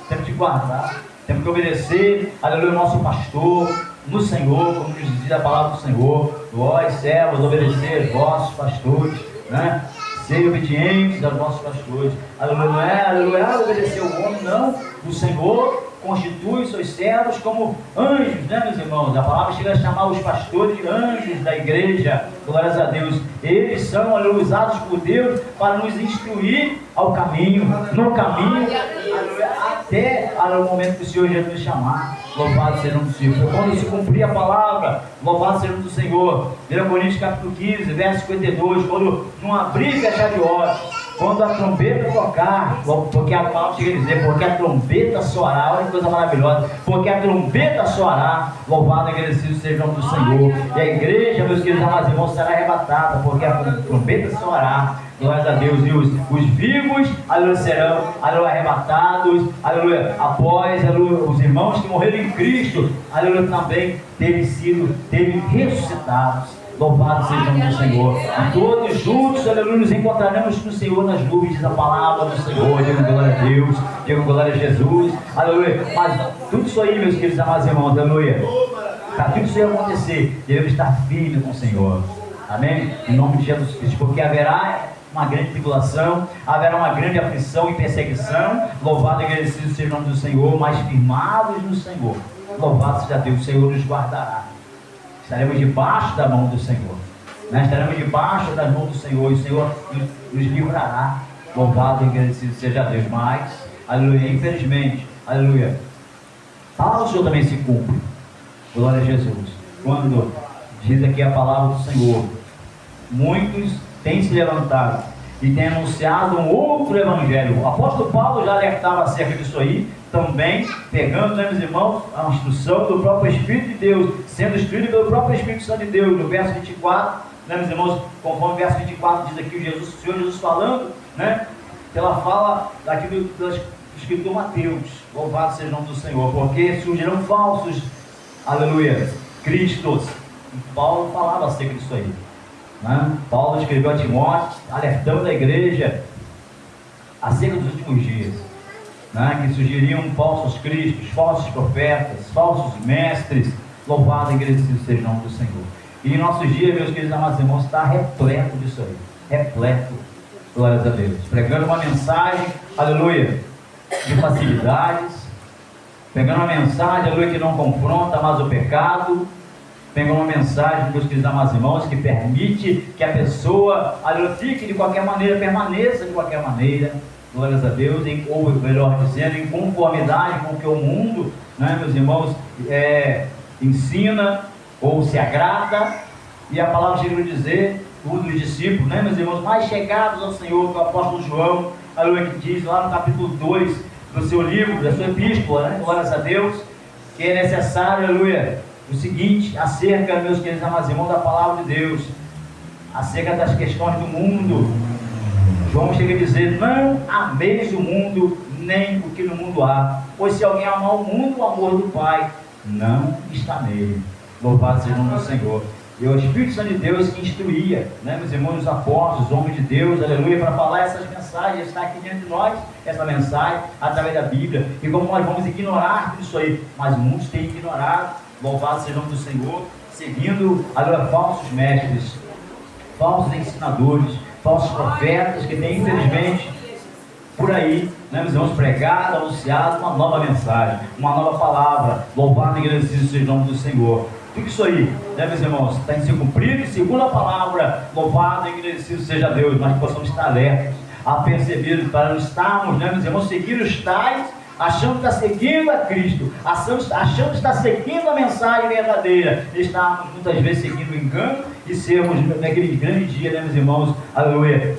temos que guardar, temos que obedecer, aleluia, o nosso pastor, no Senhor, como nos diz a palavra do Senhor: vós, servos, obedecer aos vossos pastores, né? Sejam obedientes aos nossos pastores. Aleluia, não é, aleluia, obedecer o homem, não. O Senhor constitui seus servos como anjos, né, meus irmãos? A palavra chega a chamar os pastores de anjos da igreja. Glórias a Deus. Eles são, aleluia, usados por Deus para nos instruir ao caminho, no caminho, aleluia, até o momento que o Senhor Jesus nos chamar. Louvado seja o nome do Senhor. Quando se cumprir a palavra, louvado seja o nome do Senhor. 1 Coríntios capítulo 15, verso 52, quando não abrir e fechar de olhos, quando a trombeta tocar, porque a palavra chega a dizer, porque a trombeta soará, olha que coisa maravilhosa, porque a trombeta soará, louvado e agradecido seja o nome do Senhor. E a igreja, meus queridos amados irmãos, será arrebatada, porque a trombeta soará. Glórias a Deus. E os vivos, aleluia, serão, aleluia, arrebatados, aleluia, após, aleluia, os irmãos que morreram em Cristo, aleluia, também terem ressuscitados. Louvado seja o nome do Senhor. E todos juntos, aleluia, nos encontraremos com o Senhor nas nuvens, diz a palavra do Senhor. Digo glória a Deus, digo glória a Jesus, aleluia. Mas tudo isso aí, meus queridos amados irmãos, aleluia, para tudo isso aí acontecer, devemos estar firmes com o Senhor. Amém? Em nome de Jesus Cristo, porque haverá uma grande tribulação, haverá uma grande aflição e perseguição. Louvado e agradecido seja o nome do Senhor, mas firmados no Senhor. Louvado seja Deus, o Senhor nos guardará. Estaremos debaixo da mão do Senhor, né? Estaremos debaixo das mãos do Senhor, e o Senhor nos livrará. Louvado e agradecido seja Deus. Mas, aleluia, infelizmente, aleluia, a palavra do Senhor também se cumpre. Glória a Jesus. Quando diz aqui a palavra do Senhor, muitos têm se levantado e têm anunciado um outro evangelho. O apóstolo Paulo já alertava acerca disso aí, também pegando, né, meus irmãos, a instrução do próprio Espírito de Deus, sendo instruído pelo próprio Espírito Santo de Deus, no verso 24, né, meus irmãos, conforme o verso 24 diz aqui o Senhor Jesus falando, né, pela fala daqui do escritor Mateus. Louvado seja o nome do Senhor, porque surgirão falsos, aleluia, cristos. E Paulo falava acerca disso aí, né? Paulo escreveu a Timóteo, alertando a igreja acerca dos últimos dias, né? Que surgiriam falsos cristos, falsos profetas, falsos mestres. Louvado e agradecido seja o nome do Senhor. E em nossos dias, meus queridos amados irmãos, está repleto disso aí, repleto, glórias a Deus, pregando uma mensagem, aleluia, de facilidades, pegando uma mensagem, aleluia, que não confronta mais o pecado, pegando uma mensagem, meus queridos amados irmãos, que permite que a pessoa, aleluia, fique de qualquer maneira, permaneça de qualquer maneira, glórias a Deus, ou melhor dizendo, em conformidade com o que o mundo, né, meus irmãos, ensina ou se agrada. E a palavra chega a dizer, um dos discípulos, né, meus irmãos, mais chegados ao Senhor, que é o apóstolo João, aleluia, que diz lá no capítulo 2 do seu livro, da sua epístola, né, glórias a Deus, que é necessário, aleluia, o seguinte, acerca, meus queridos amados irmãos, da palavra de Deus, acerca das questões do mundo. João chega a dizer: não ameis o mundo, nem o que no mundo há, pois se alguém amar o mundo, o amor do Pai não está nele. Louvado seja o nome do Senhor. E o Espírito Santo de Deus que instruía, né, meus irmãos, os apóstolos, os homens de Deus, aleluia, para falar essas mensagens. Está aqui diante de nós essa mensagem, através da Bíblia. E como nós vamos ignorar tudo isso aí, mas muitos têm ignorado. Louvado seja o nome do Senhor, seguindo, aleluia, falsos mestres, falsos ensinadores, falsos profetas, que têm, infelizmente, por aí, né, meus irmãos, pregado, anunciado uma nova mensagem, uma nova palavra. Louvado e agradecido seja o nome do Senhor. Tudo isso aí, né, meus irmãos, tem que ser cumprido, e segundo a palavra, louvado e agradecido seja Deus, mas que possamos estar alertas, apercebidos, para não estarmos, né, meus irmãos, seguir os tais, achando que está seguindo a Cristo, achando que está seguindo a mensagem verdadeira, estarmos muitas vezes seguindo o engano, e sermos naquele grande dia, né, meus irmãos, aleluia,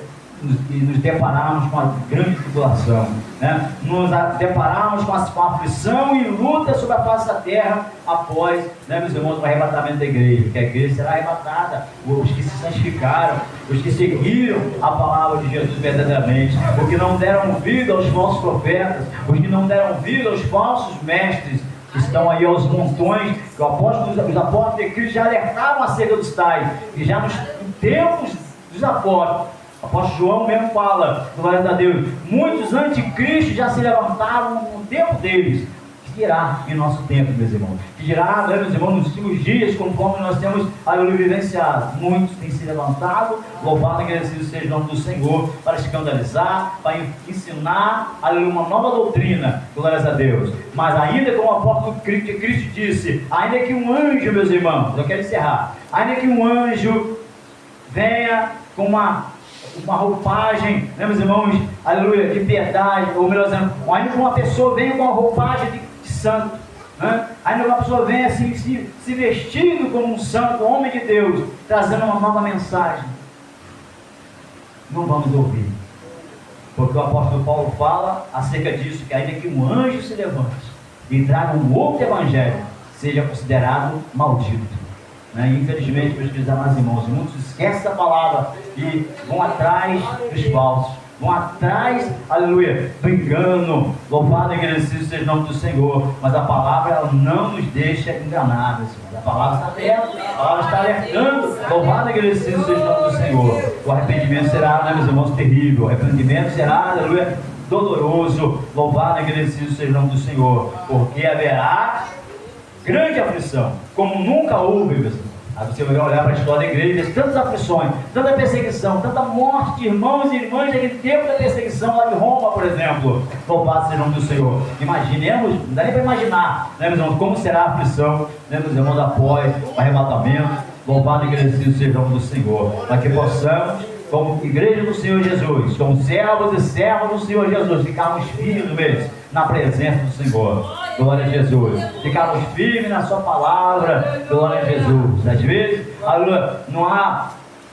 e nos depararmos com a grande tribulação, né? Nos depararmos com a aflição e luta sobre a face da terra, após, né, meus irmãos, o arrebatamento da igreja, que a igreja será arrebatada, os que se santificaram, os que seguiram a palavra de Jesus verdadeiramente, os que não deram vida aos falsos profetas, os que não deram vida aos falsos mestres, que estão aí aos montões, que os apóstolos de Cristo já alertavam acerca dos tais, e já nos tempos dos apóstolos, o apóstolo João mesmo fala, glória a Deus, muitos anticristos já se levantaram no tempo deles. Que dirá em nosso tempo, meus irmãos? Que dirá, meus irmãos, nos últimos dias, conforme nós temos aleluia vivenciado? Muitos têm se levantado, louvado e agradecido seja o nome do Senhor, para escandalizar, para ensinar, aleluia, uma nova doutrina, glórias a Deus. Mas ainda como o apóstolo de Cristo disse, ainda que um anjo, meus irmãos, eu quero encerrar, ainda que um anjo venha com uma roupagem, né, meus irmãos, aleluia, de piedade, ou melhor dizendo, ainda que uma pessoa venha com uma roupagem de santo, né? Ainda que uma pessoa venha assim, se vestindo como um santo, homem de Deus, trazendo uma nova mensagem, não vamos ouvir, porque o apóstolo Paulo fala acerca disso, que ainda que um anjo se levante e traga um outro evangelho, seja considerado maldito. Infelizmente, meus queridos amados irmãos, muitos esquecem da palavra e vão atrás dos falsos, vão atrás, aleluia, do engano. Louvado e agradecido seja o nome do Senhor. Mas a palavra, ela não nos deixa enganados. A palavra está aberta, a palavra está alertando. Louvado e agradecido seja o nome do Senhor. O arrependimento será, né, meus irmãos, terrível. O arrependimento será, aleluia, doloroso. Louvado e agradecido seja o nome do Senhor, porque haverá grande aflição, como nunca houve, meus irmãos. Aí você vai olhar para a história da igreja, tantas aflições, tanta perseguição, tanta morte de irmãos e irmãs naquele tempo da perseguição lá de Roma, por exemplo. Louvado seja o nome do Senhor. Imaginemos, não dá nem para imaginar, né, meus irmãos, como será a aflição, né, meus irmãos, após o arrebatamento. Louvado e agradecido seja o nome do Senhor. Para que possamos, como igreja do Senhor Jesus, como servos e servas do Senhor Jesus, ficarmos firmes na presença do Senhor. Glória a Jesus. Ficarmos firmes na sua palavra. Glória a Jesus. Às vezes,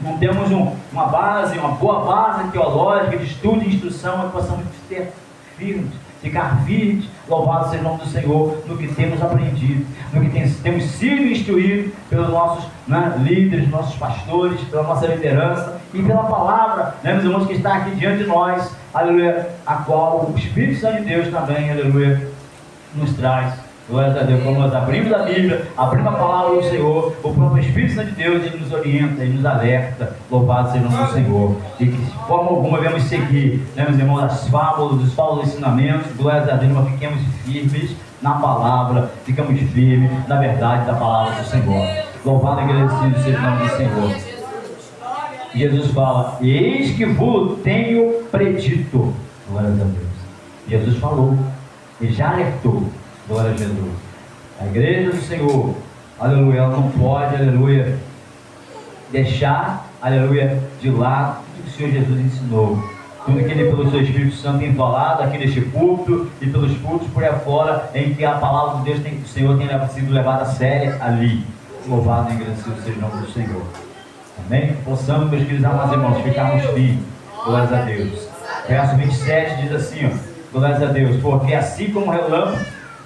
não temos uma base, uma boa base teológica de estudo e instrução, mas possamos ter firmes, ficar firmes. Louvado seja o nome do Senhor no que temos aprendido, no que temos sido instruídos pelos nossos líderes, nossos pastores, pela nossa liderança e pela palavra, né, meus irmãos, que está aqui diante de nós, aleluia, a qual o Espírito Santo de Deus também, aleluia, nos traz. Glória a Deus. Quando nós abrimos a Bíblia, abrimos a palavra do Senhor, o próprio Espírito Santo de Deus, ele nos orienta, ele nos alerta. Louvado seja o nome do Senhor. E que de forma alguma devemos seguir, né, meus irmãos, as fábulas, os falsos ensinamentos. Glória a Deus, mas fiquemos firmes na palavra, ficamos firmes na verdade da palavra do Senhor. Louvado e agradecido seja o nome do Senhor. Jesus fala: eis que vos tenho predito. Glória a Deus. Jesus falou, ele já alertou. Glória a Jesus. A igreja do Senhor, aleluia, ela não pode, aleluia, deixar, aleluia, de lado o que o Senhor Jesus ensinou. Tudo que ele, pelo seu Espírito Santo, tem falado aqui neste púlpito e pelos cultos por aí fora, em que a palavra de Deus do Senhor tem sido levada a sério ali. Louvado e agradecido seja o nome do Senhor. Amém? Possamos, meus queridos amados irmãos, ficarmos firmes. Glórias a Deus. Verso 27 diz assim, ó, glórias a Deus, porque assim como o relâmpago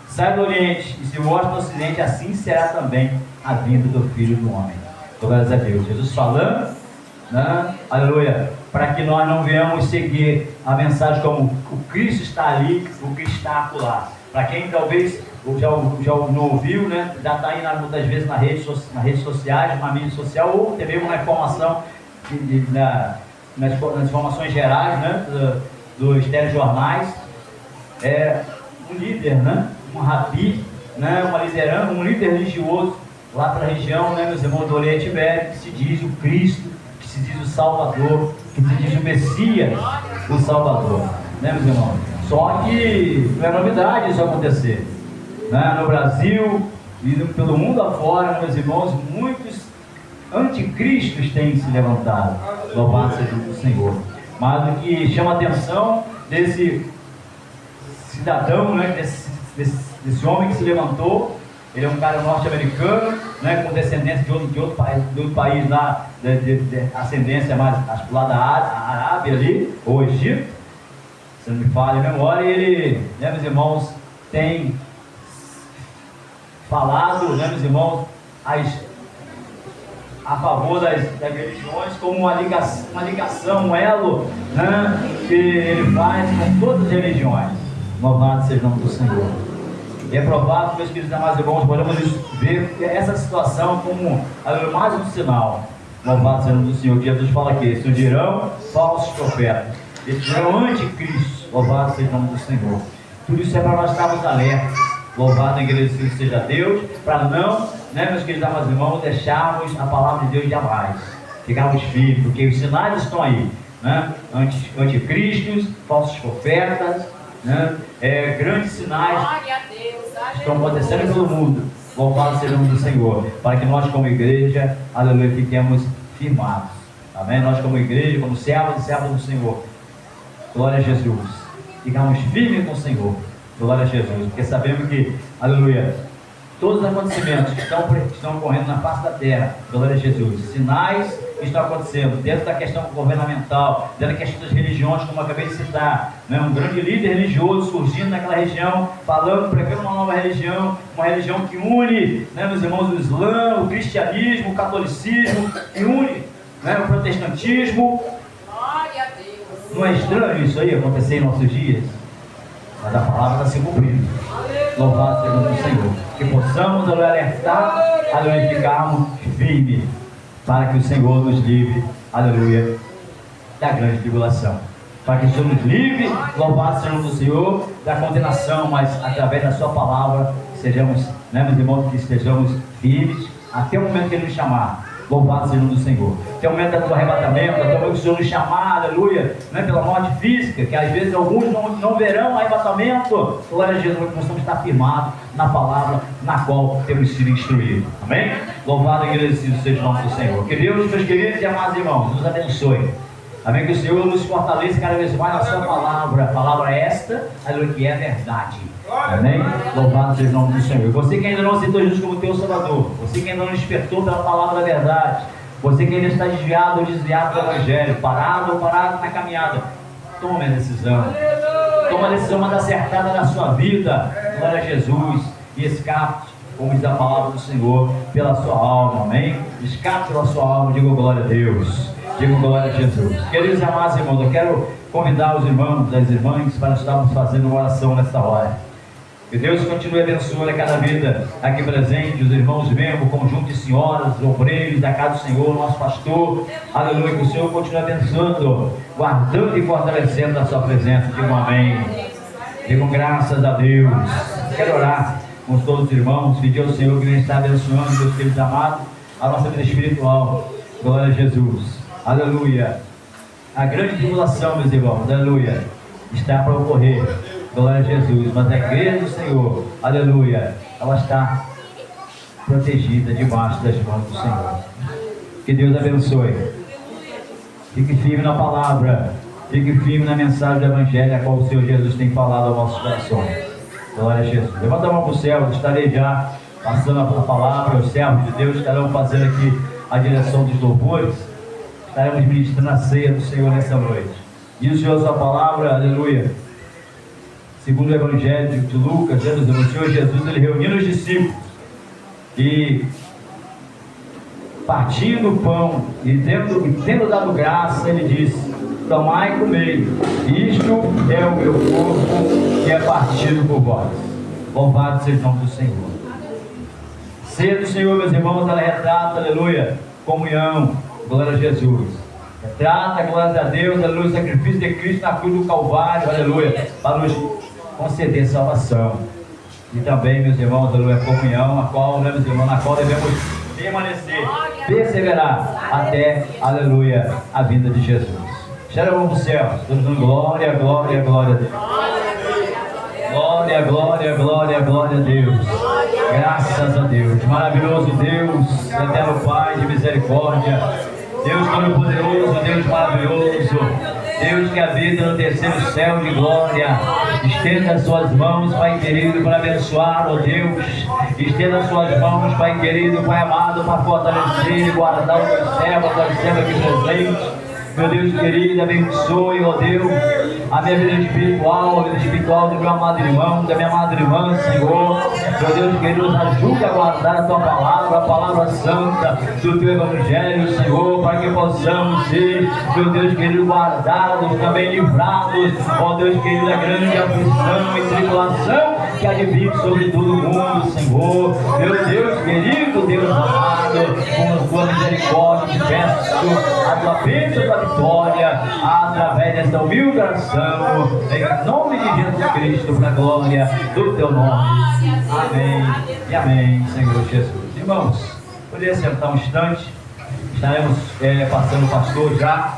sai do Oriente e se mostra no Ocidente, assim será também a vinda do Filho do Homem. Glórias a Deus. Jesus falando, né? Aleluia, para que nós não venhamos seguir a mensagem como o Cristo está ali, o Cristo está acolá. Para quem talvez já não ouviu, né? Já está aí muitas vezes nas redes sociais, na mídia social, ou até mesmo na informação, nas informações gerais, né? Dos telejornais. Um líder, né? Um rabi, né? Uma liderança, um líder religioso lá para a região, né, meus irmãos, do Oriente Médio, que se diz o Cristo, que se diz o Salvador, que se diz o Messias, o Salvador, né, meus irmãos? Só que não é novidade isso acontecer, né? No Brasil e pelo mundo afora, meus irmãos, muitos anticristos têm se levantado. Louvado seja o Senhor. Mas o que chama a atenção desse cidadão, né, desse homem que se levantou, ele é um cara norte-americano, né, com descendência de outro país lá, de ascendência mais lá da Arábia ali, ou Egito, se não me falha a memória. E ele, né, meus irmãos, tem falado, né, meus irmãos, a favor das religiões, como uma ligação, um elo, né, que ele faz com todas as religiões. Louvado seja o nome do Senhor. E é provável, meus queridos amados irmãos, podemos ver essa situação como mais um sinal. Louvado seja o nome do Senhor. Jesus fala aqui: surgirão falsos profetas, eles serão anticristos. Louvado seja o nome do Senhor. Tudo isso é para nós estarmos alertas. Louvado e agradecido seja Deus, para não, né, meus queridos amados irmãos, deixarmos a palavra de Deus jamais, ficarmos firmes, porque os sinais estão aí, né? Anticristos, falsos profetas, né? Grandes sinais estão acontecendo pelo mundo. Louvado seja o nome do Senhor, para que nós como igreja, aleluia, fiquemos firmados, amém? Nós como igreja, como servos e servas do Senhor, glória a Jesus, ficamos firmes com o Senhor. Glória a Jesus, porque sabemos que, aleluia, todos os acontecimentos que estão ocorrendo na face da terra, glória a Jesus, sinais que estão acontecendo dentro da questão governamental, dentro da questão das religiões, como eu acabei de citar, né? Um grande líder religioso surgindo naquela região, falando, pregando uma nova religião, uma religião que une, né, meus irmãos, o Islã, o cristianismo, o catolicismo, que une, né, o protestantismo. Glória a Deus. Não é estranho isso aí acontecer em nossos dias? Mas a palavra está se cumprindo. Louvado seja o nome do Senhor. Que possamos alertar, aleluia, ficarmos firmes, para que o Senhor nos livre, aleluia, da grande tribulação. Para que o Senhor nos livre, louvado seja o nome do Senhor, da condenação, mas através da sua palavra, sejamos, né, meus irmãos, que estejamos firmes, até o momento que Ele nos chamar. Louvado seja o nome do Senhor. Até o momento do arrebatamento, até o momento que o Senhor nos chamar, aleluia, não é pela morte física, que às vezes alguns não verão arrebatamento. Glória a Jesus, nós estamos estar firmados na palavra na qual temos sido instruídos. Amém? Louvado e agradecido seja o nome do Senhor. Que Deus, meus queridos e amados irmãos, nos abençoe. Amém? Que o Senhor nos fortaleça cada vez mais na sua palavra. A palavra esta, aleluia, que é verdade. Amém? Louvado seja o nome do Senhor. Você que ainda não aceitou Jesus como teu Salvador, você que ainda não despertou pela palavra da verdade, você que ainda está desviado ou desviado do Evangelho, parado ou parado na caminhada, tome a decisão. Toma a decisão mais acertada na sua vida. Glória a Jesus. E escape, como diz a palavra do Senhor, pela sua alma. Amém? Escape pela sua alma. Digo glória a Deus. Digo glória a Jesus. Queridos e amados irmãos, eu quero convidar os irmãos e as irmãs para estarmos fazendo uma oração nesta hora. Que Deus continue abençoando a cada vida aqui presente, os irmãos membros, conjunto de senhoras, obreiros da casa do Senhor, nosso pastor, aleluia, que o Senhor continue abençoando, guardando e fortalecendo a sua presença. Digo amém. Digo graças a Deus. Quero orar com todos os irmãos, pedir ao Senhor que nos está abençoando, meus queridos amados, a nossa vida espiritual. Glória a Jesus. Aleluia. A grande tribulação, meus irmãos, aleluia, está para ocorrer. Glória a Jesus. Mas a igreja do Senhor, aleluia, ela está protegida debaixo das mãos do Senhor. Que Deus abençoe. Fique firme na palavra. Fique firme na mensagem do Evangelho, a qual o Senhor Jesus tem falado aos nossos corações. Glória a Jesus. Levanta a mão para o céu. Estarei já passando a palavra. Os servos de Deus estarão fazendo aqui a direção dos louvores. Estaremos ministrando a ceia do Senhor nessa noite. Diz o Senhor a sua palavra, aleluia. Segundo o Evangelho de Lucas, o Senhor Jesus, ele reuniu os discípulos e, partindo o pão e tendo dado graça, ele disse: tomai e comei, isto é o meu corpo que é partido por vós. Louvado seja o nome do Senhor. Ceia do Senhor, meus irmãos, ela retrata, aleluia, comunhão, glória a Jesus. Retrata, glória a Deus, aleluia, o sacrifício de Cristo na cruz do Calvário, aleluia, para nos conceder salvação. E também, meus irmãos, aleluia, comunhão, a qual, né, meus irmãos, na qual devemos permanecer, perseverar até, aleluia, a vinda de Jesus. Cheira a mão para o céu, todos dando glória, glória, glória a Deus. Glória, glória, glória, glória a Deus. Graças a Deus. Maravilhoso Deus, eterno Pai de misericórdia, Deus todo-poderoso, Deus maravilhoso, Deus que habita no terceiro céu de glória. Estenda as suas mãos, Pai querido, para abençoar, ó Deus. Estenda as suas mãos, Pai querido, Pai amado, para fortalecer e guardar os teus servos, as servas aqui presentes. Meu Deus querido, abençoe, ó Deus, a minha vida espiritual, a vida espiritual do meu amado irmão, da minha amada irmã, Senhor. Meu Deus querido, nos ajude a guardar a Tua palavra, a palavra santa do Teu Evangelho, Senhor, para que possamos ser, meu Deus querido, guardados, também livrados, ó Deus querido, da grande aflição e tribulação que há de vir sobre todo o mundo, Senhor. Meu Deus querido, Deus amado, com a Tua misericórdia, te peço a Tua bênção, a Tua vitória, através desta humilde oração, em nome de Jesus Cristo, para a glória do Teu nome. Amém e amém, Senhor Jesus. Irmãos, poderia sentar um instante, estaremos passando o pastor já,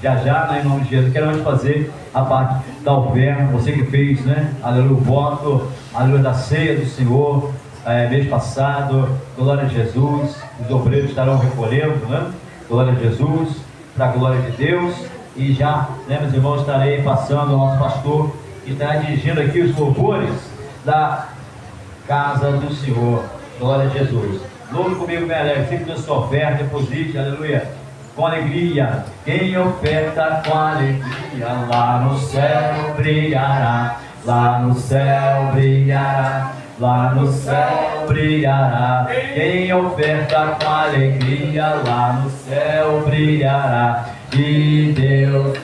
né, em nome de Jesus. Quero antes fazer a parte da oferta, você que fez, né, aleluia, o voto, aleluia, da ceia do Senhor, mês passado, glória a Jesus, os obreiros estarão recolhendo, né, glória a Jesus, para a glória de Deus. E já, né, meus irmãos, estarei passando o nosso pastor, que estará dirigindo aqui os louvores da casa do Senhor. Glória a Jesus. Louve comigo, minha alegre, sempre da sua oferta, deposite, aleluia, com alegria. Quem oferta com alegria, lá no céu brilhará, lá no céu brilhará, lá no céu brilhará. Quem oferta com alegria, lá no céu brilhará. E Deus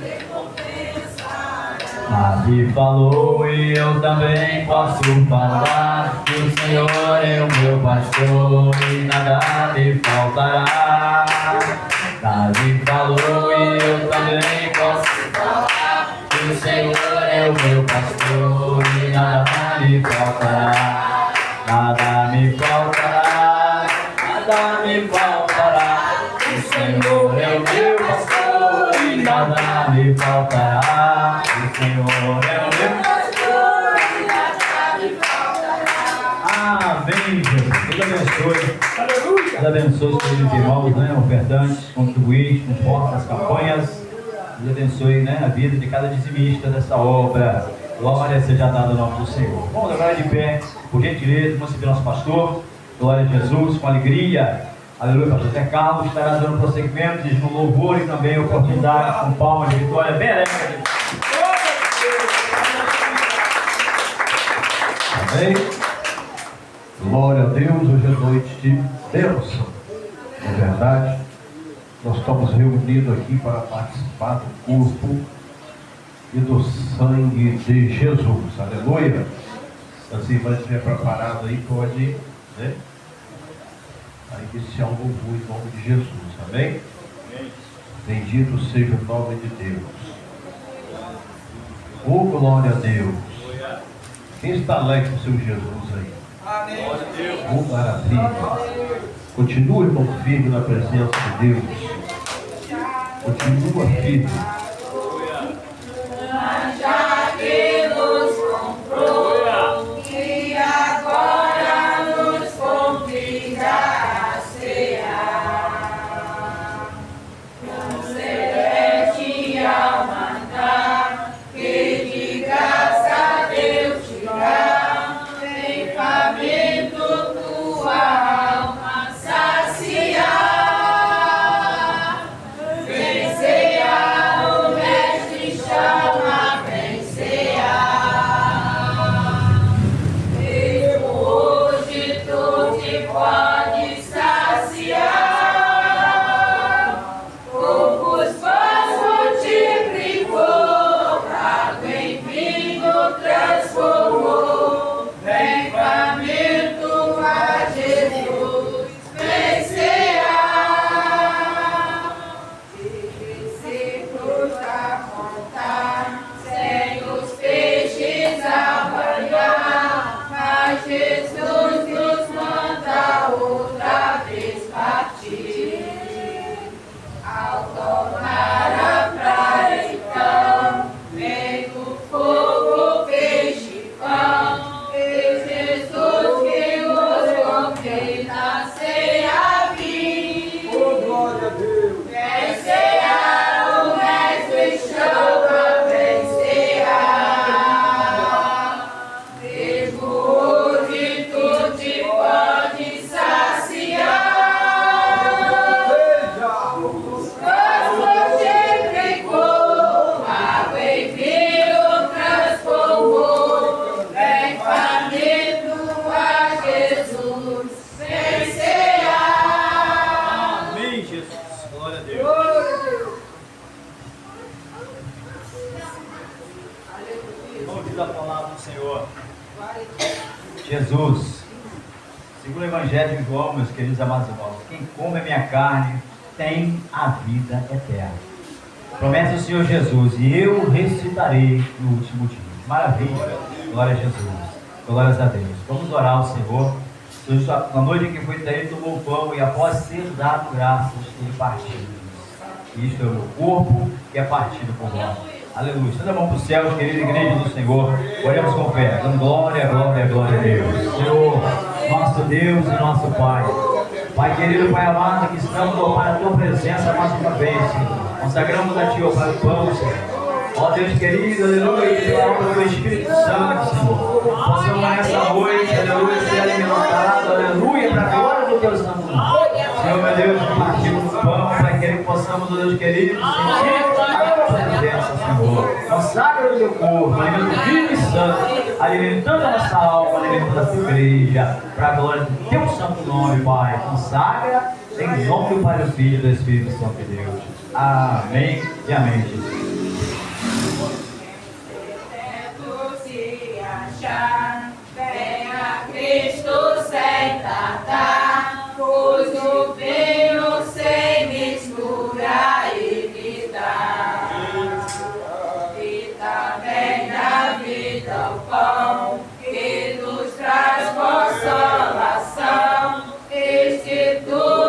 me falou, e eu também posso falar, que o Senhor é o meu pastor e nada me faltará. Me falou, e eu também posso falar, que o Senhor é o meu pastor e nada me faltará. Nada me faltará, nada nada me faltará. O Senhor é o meu pastor e nada me faltará. O Senhor é o meu pastor e nada me faltará. Amém, Jesus. Deus abençoe. Deus abençoe os queridos irmãos, né, ofertantes, contribuintes, com portas, campanhas. Deus abençoe, né, a vida de cada dizimista dessa obra. Glória seja dada ao nome do Senhor. Vamos agora de pé, por gentileza, vamos receber nosso pastor. Glória a Jesus, com alegria. Aleluia, pastor Zé Carlos estará dando prosseguimento, diz no louvor e também oportunidade com palmas de vitória bem alegre. Amém? Glória a Deus, hoje é noite de bênção. É verdade, nós estamos reunidos aqui para participar do corpo e do sangue de Jesus. Aleluia. As irmãs estiver preparado aí, pode, né? A iniciar um louvor em nome de Jesus. Amém? Bendito seja o nome de Deus. Oh, glória a Deus. Quem está alegre com o seu Jesus aí? Amém. Oh, maravilha. Continua, irmão, firme na presença de Deus. Continua firme. Já que nos comprou e agora nos convida a cear. Com celestial mandar que de graça a Deus te dá, vem faminto tua alma saciar. Vem cear, o Mestre chama, vem cear. Mesmo hoje tu te pode saciar. Poucos pães multiplicou, água em vinho transformou. Vem faminto a Jesus, vem cear. Discípulos a contar, sem os peixes a banhar, mas Jesus nos manda outra vez partir. Ao tornar a praia então, vem do fogo peixe e pão, e Jesus que nos convida a ceia vir. Glória a Deus. Vem cear, o Mestre chama, vem cear. Mesmo hoje tu te pode saciar. Mas multiplicou, água em vinho transformou. Vem faminto a Jesus, vem cear. Amém, Jesus. Glória a Deus. Como diz a palavra do Senhor? Jesus, segundo o Evangelho de João, meus queridos amados irmãos, quem come a minha carne tem a vida eterna. Promete o Senhor Jesus, e eu ressuscitarei no último dia. Maravilha, glória a Jesus, glórias a Deus. Vamos orar ao Senhor. Na noite em que foi traído, tomou o pão e após ser dado graças, ele partiu. Isto é o meu corpo que é partido por vós. Aleluia. Estenda a mão para os céus, querida igreja do Senhor. Oremos com fé. Dando glória, glória, glória a Deus. Senhor, nosso Deus e nosso Pai. Pai querido, Pai amado, que estamos, ó, para a tua presença mais uma vez, Senhor. Consagramos a Ti, ó, para o pão, Senhor. Ó Deus querido, aleluia, que pela obra do Espírito Santo, Senhor, possamos nessa noite, aleluia, ser alimentado, aleluia, para a glória do Teu santo nome. Senhor, meu Deus, compartilha o pão, para que possamos, ó Deus querido, sentir a Tua presença, Senhor. Consagra o Teu corpo, alimento vivo e santo, alimentando a nossa alma, alimentando a Tua igreja, para a glória do Teu santo nome, Pai. Consagra em nome do Pai, do Filho e do Espírito Santo de Deus. Amém e amém, Jesus. Se achar, venha Cristo sem tardar, pois o vinho sem mistura e vida. E também na vida o pão que nos traz consolação, este tu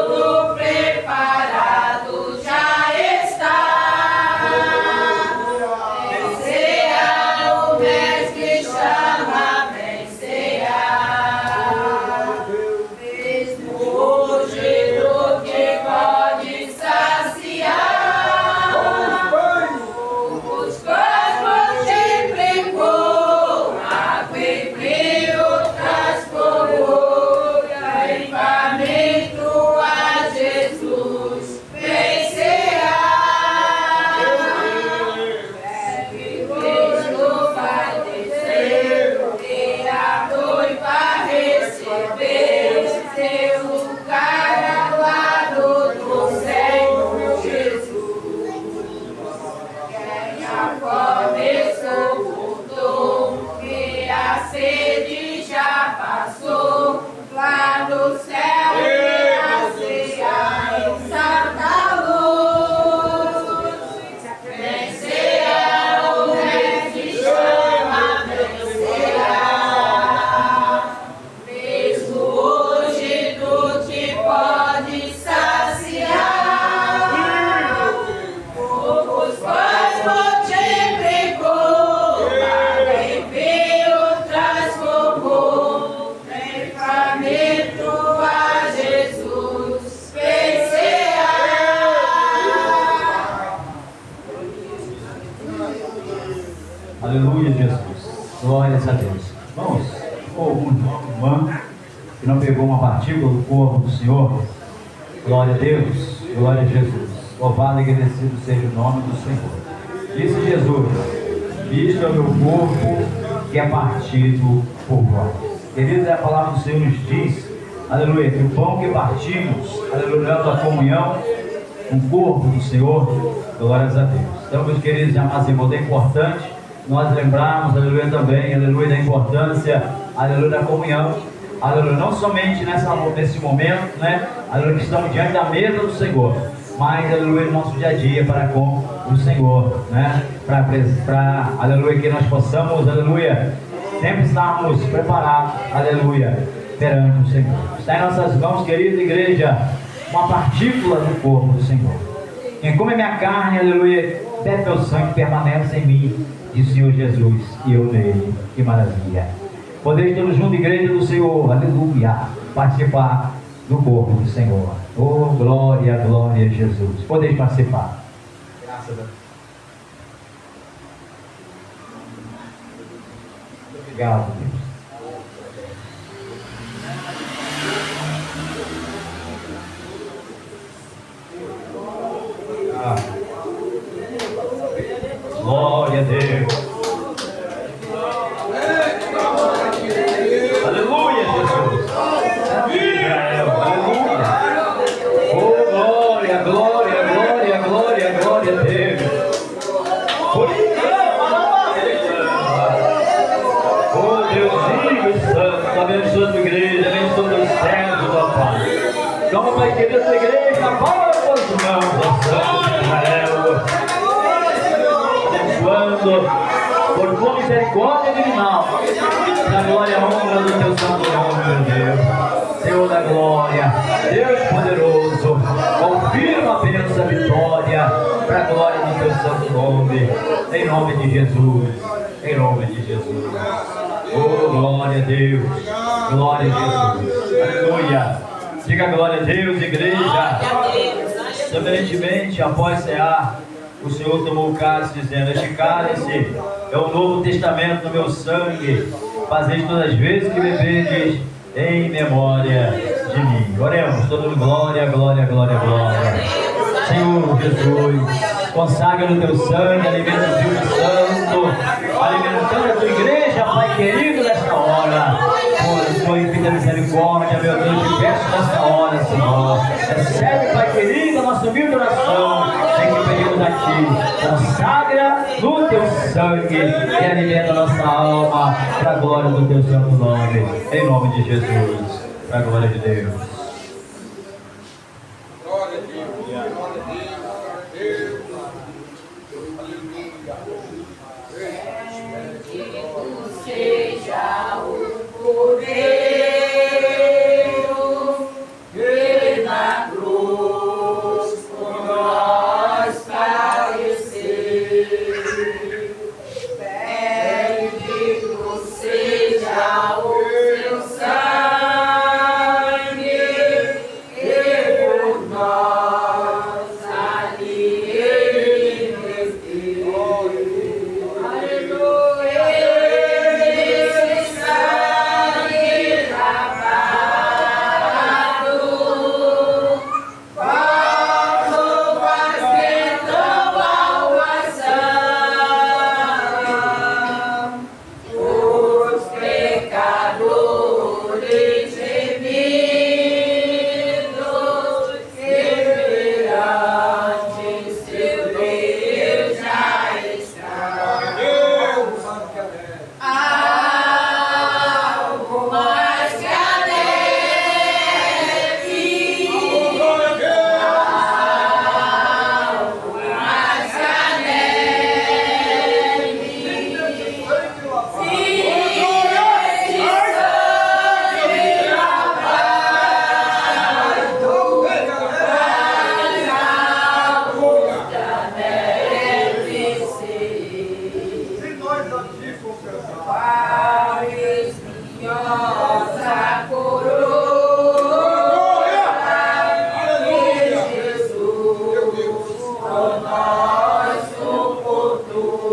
Aleluia, Jesus. Glórias a Deus. Vamos, algum irmão que não pegou uma partícula do corpo do Senhor. Glória a Deus. Glória a Jesus. Louvado e agradecido seja o nome do Senhor. Disse Jesus: isto é o meu corpo que é partido por vós. Queridos, a palavra do Senhor nos diz, aleluia, que o pão que partimos, aleluia, a comunhão, o corpo do Senhor. Glórias a Deus. Então, meus queridos amados irmãos, é importante nós lembrarmos, aleluia, também, aleluia, da importância, aleluia, da comunhão, aleluia, não somente nesse momento, né, aleluia, que estamos diante da mesa do Senhor, mas, aleluia, no nosso dia a dia para com o Senhor, né, para, aleluia, que nós possamos, aleluia, sempre estarmos preparados, aleluia, perante o Senhor. Está em nossas mãos, querida igreja, uma partícula do corpo do Senhor. Quem come minha carne, aleluia, bebe meu sangue, permanece em mim, diz o Senhor Jesus, e eu nele. Que maravilha. Podeis todos juntos, igreja do Senhor, aleluia, participar do corpo do Senhor. Oh, glória, glória a Jesus. Podeis participar. Graças a Deus. Obrigado, Deus. Glória a Deus. Aleluia, Jesus. Aleluia. Oh, glória, glória, glória, glória, glória a Deus. Oh, Deus vivo e santo, abençoa a igreja, abençoa os servos, ó Pai. Toma, Pai querido, a igreja, para as mãos, ó Santo Israel. Por tua misericórdia divinal, na glória e honra do teu santo nome, meu Deus. Senhor da glória, Deus poderoso, confirma a bênção, a vitória, para a glória do teu santo nome, em nome de Jesus, em nome de Jesus. Oh, glória a Deus, glória a Jesus, aleluia. Diga glória a Deus, igreja. Semelhantemente, após cear, o Senhor tomou o cálice, dizendo: este cálice é o novo testamento do meu sangue, fazeis todas as vezes que bebedes em memória de mim. Oremos, todo glória, glória, glória, glória. Senhor Jesus, consagra no teu sangue, alimenta o Espírito Santo, alimentando a tua igreja, Pai querido, nesta hora. Por tua infinita misericórdia, meu Deus, te peço nesta hora, Senhor. Recebe, Pai querido, a nossa humilde oração, em que pedimos a Ti. Consagra no teu sangue e alimenta a nossa alma, para a glória do teu santo nome. Em nome de Jesus, para a glória de Deus. Glória a Deus, glória a Deus, bendito seja o poder que na cruz por nós padeceu. Bendito seja o teu sangue que por nós ali ele verteu. Aleluia. Esse sangue lavado, como faz perdão ao coração, os pecadores remidos, que perante seu Deus já estão. Algo mais que a neve, algo mais que a neve, se esse sangue lavado faz algo da neve ser. Qual espinhosa coroa que Jesus por nós suportou.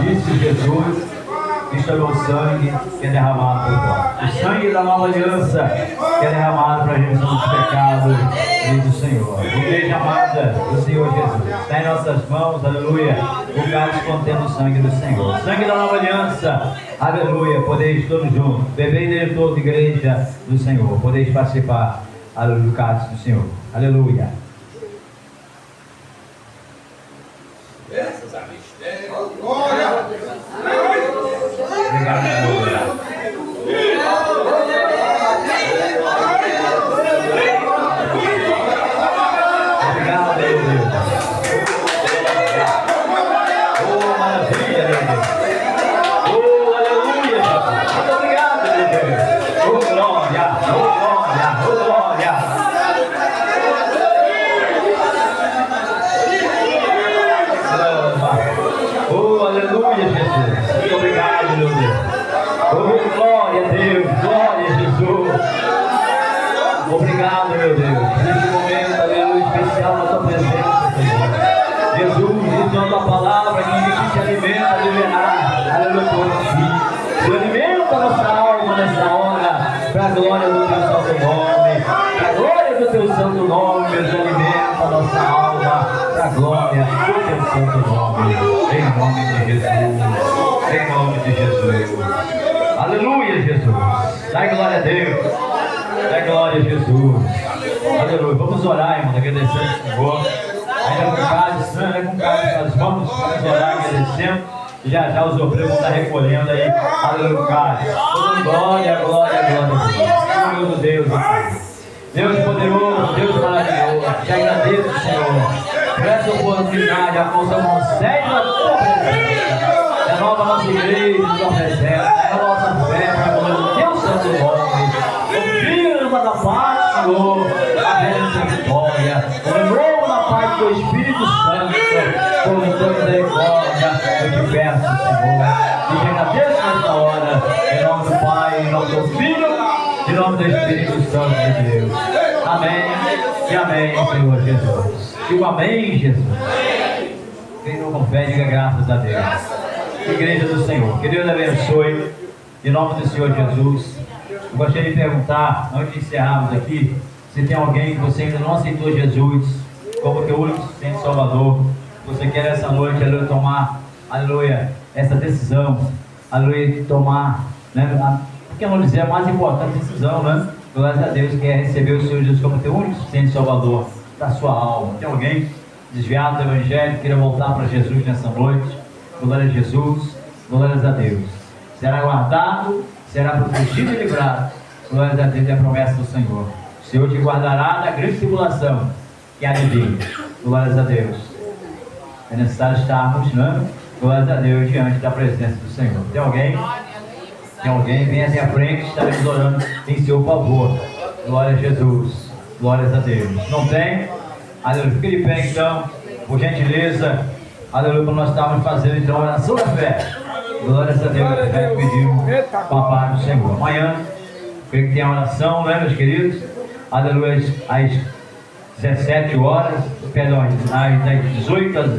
Disse Jesus, isto é meu sangue que é derramado por vós. O sangue da nova aliança que é derramado para a remissão dos pecados, diz o Senhor. Igreja amada do Senhor Jesus, está em nossas mãos, aleluia, o cálice contendo o sangue do Senhor. O sangue da nova aliança, aleluia, podeis todos juntos, bebei dele todos, igreja do Senhor, podeis participar, aleluia, do cálice do Senhor. Aleluia. Graças a Deus. Glória. Obrigado, aleluia. Obrigado, meu Deus. Oh, maravilha, meu Deus. Oh, aleluia. Muito obrigado, meu Deus. Oh, glória, oh, glória, oh, glória. Oh, aleluia, Jesus. Muito obrigado, meu Deus. Oh, glória a Deus, glória a Jesus. Obrigado, meu Deus. Nesse momento, aleluia, especial na tua presença, Senhor. Jesus, diz a tua palavra que ninguém se alimenta, liberar. Aleluia, por ti. Tu alimenta a nossa alma nessa hora, para a glória do teu santo nome. Para a glória do teu santo nome, Deus, alimenta a nossa alma, para a glória do teu santo nome. Em nome de Jesus. Em nome de Jesus. Aleluia, Jesus. Dai glória a Deus. Dai glória a Jesus. Aleluia. Vamos orar, irmãos, agradecendo ao Senhor. Ainda com cálice, ainda com cálice nas mãos. Vamos orar agradecendo. E já os obreiros vão estar recolhendo aí. Aleluia, cálice. Glória, glória, glória. Senhor Deus, Deus poderoso, Deus maravilhoso. Te agradeço, Senhor. Por essa oportunidade, a força concede na tua presença. Renova a nossa igreja, a tua presença. Renova a nossa fé, para a glória do teu santo nome. Confirma da paz, Senhor, a bênção e vitória. Renova na paz do Espírito Santo, por tua misericórdia. Eu te peço, Senhor, e te agradeço nesta hora, em nome do Pai, em nome do Filho, em nome do Espírito Santo de Deus. Amém e amém, Senhor Jesus. Digo amém, Jesus. Quem não confere, diga graças a Deus. Igreja do Senhor, que Deus abençoe, em nome do Senhor Jesus. Eu gostaria de perguntar, antes de encerrarmos aqui, se tem alguém que você ainda não aceitou Jesus como teu único suficiente Salvador. Você quer essa noite, aleluia, tomar, aleluia, essa decisão, aleluia, tomar, né? Porque não dizer a mais importante decisão, né? Glória a Deus, que é receber o Senhor Jesus como teu único suficiente Salvador da sua alma. Tem alguém desviado do Evangelho que queira voltar para Jesus nessa noite? Glória a Jesus, glórias a Deus. Será guardado, será protegido e livrado. Glórias a Deus, é a promessa do Senhor. O Senhor te guardará da grande tribulação que há de vir. Glórias a Deus. É necessário estarmos, né? Glórias a Deus, diante da presença do Senhor. Tem alguém? Tem alguém? Vem até a frente, estaremos orando em seu favor. Glória a Jesus, glórias a Deus. Não tem? Aleluia. Fique de pé então, por gentileza. Aleluia, para nós estarmos fazendo então a oração da fé. Glórias a Deus, a fé que pedimos com a paz do Senhor. Amanhã, creio que tem a oração, né, meus queridos? Aleluia, às 17 horas, perdão, das 18 às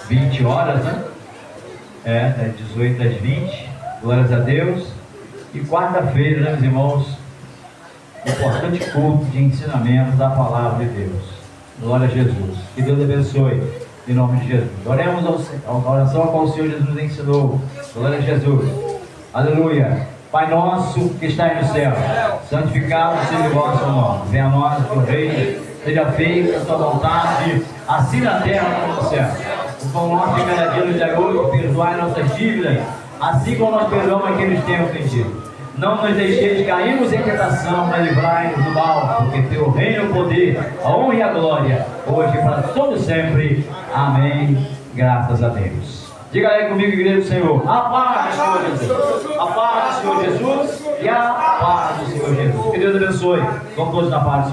20 horas, né? Das 18 às 20, glórias a Deus. E quarta-feira, né, meus irmãos, importante culto de ensinamento da palavra de Deus. Glória a Jesus. Que Deus abençoe. Em nome de Jesus. Oremos a oração a qual o Senhor Jesus nos ensinou. Glória a Jesus. Aleluia. Pai nosso que está no céu, santificado seja o vosso nome. Venha a nós o teu reino. Seja feita a tua vontade, assim na terra como no céu. O pão nosso de cada dia nos dai hoje, perdoai nossas dívidas, assim como nós perdoamos a quem nos tem ofendido. Não nos deixeis cairmos em tentação, mas livrai-nos do mal, porque teu reino, o poder, a honra e a glória, hoje e para todos sempre. Amém. Graças a Deus. Diga aí comigo, igreja do Senhor. A paz do Senhor Jesus. A paz do Senhor Jesus e a paz do Senhor Jesus. Que Deus abençoe. Vamos todos na paz do Senhor.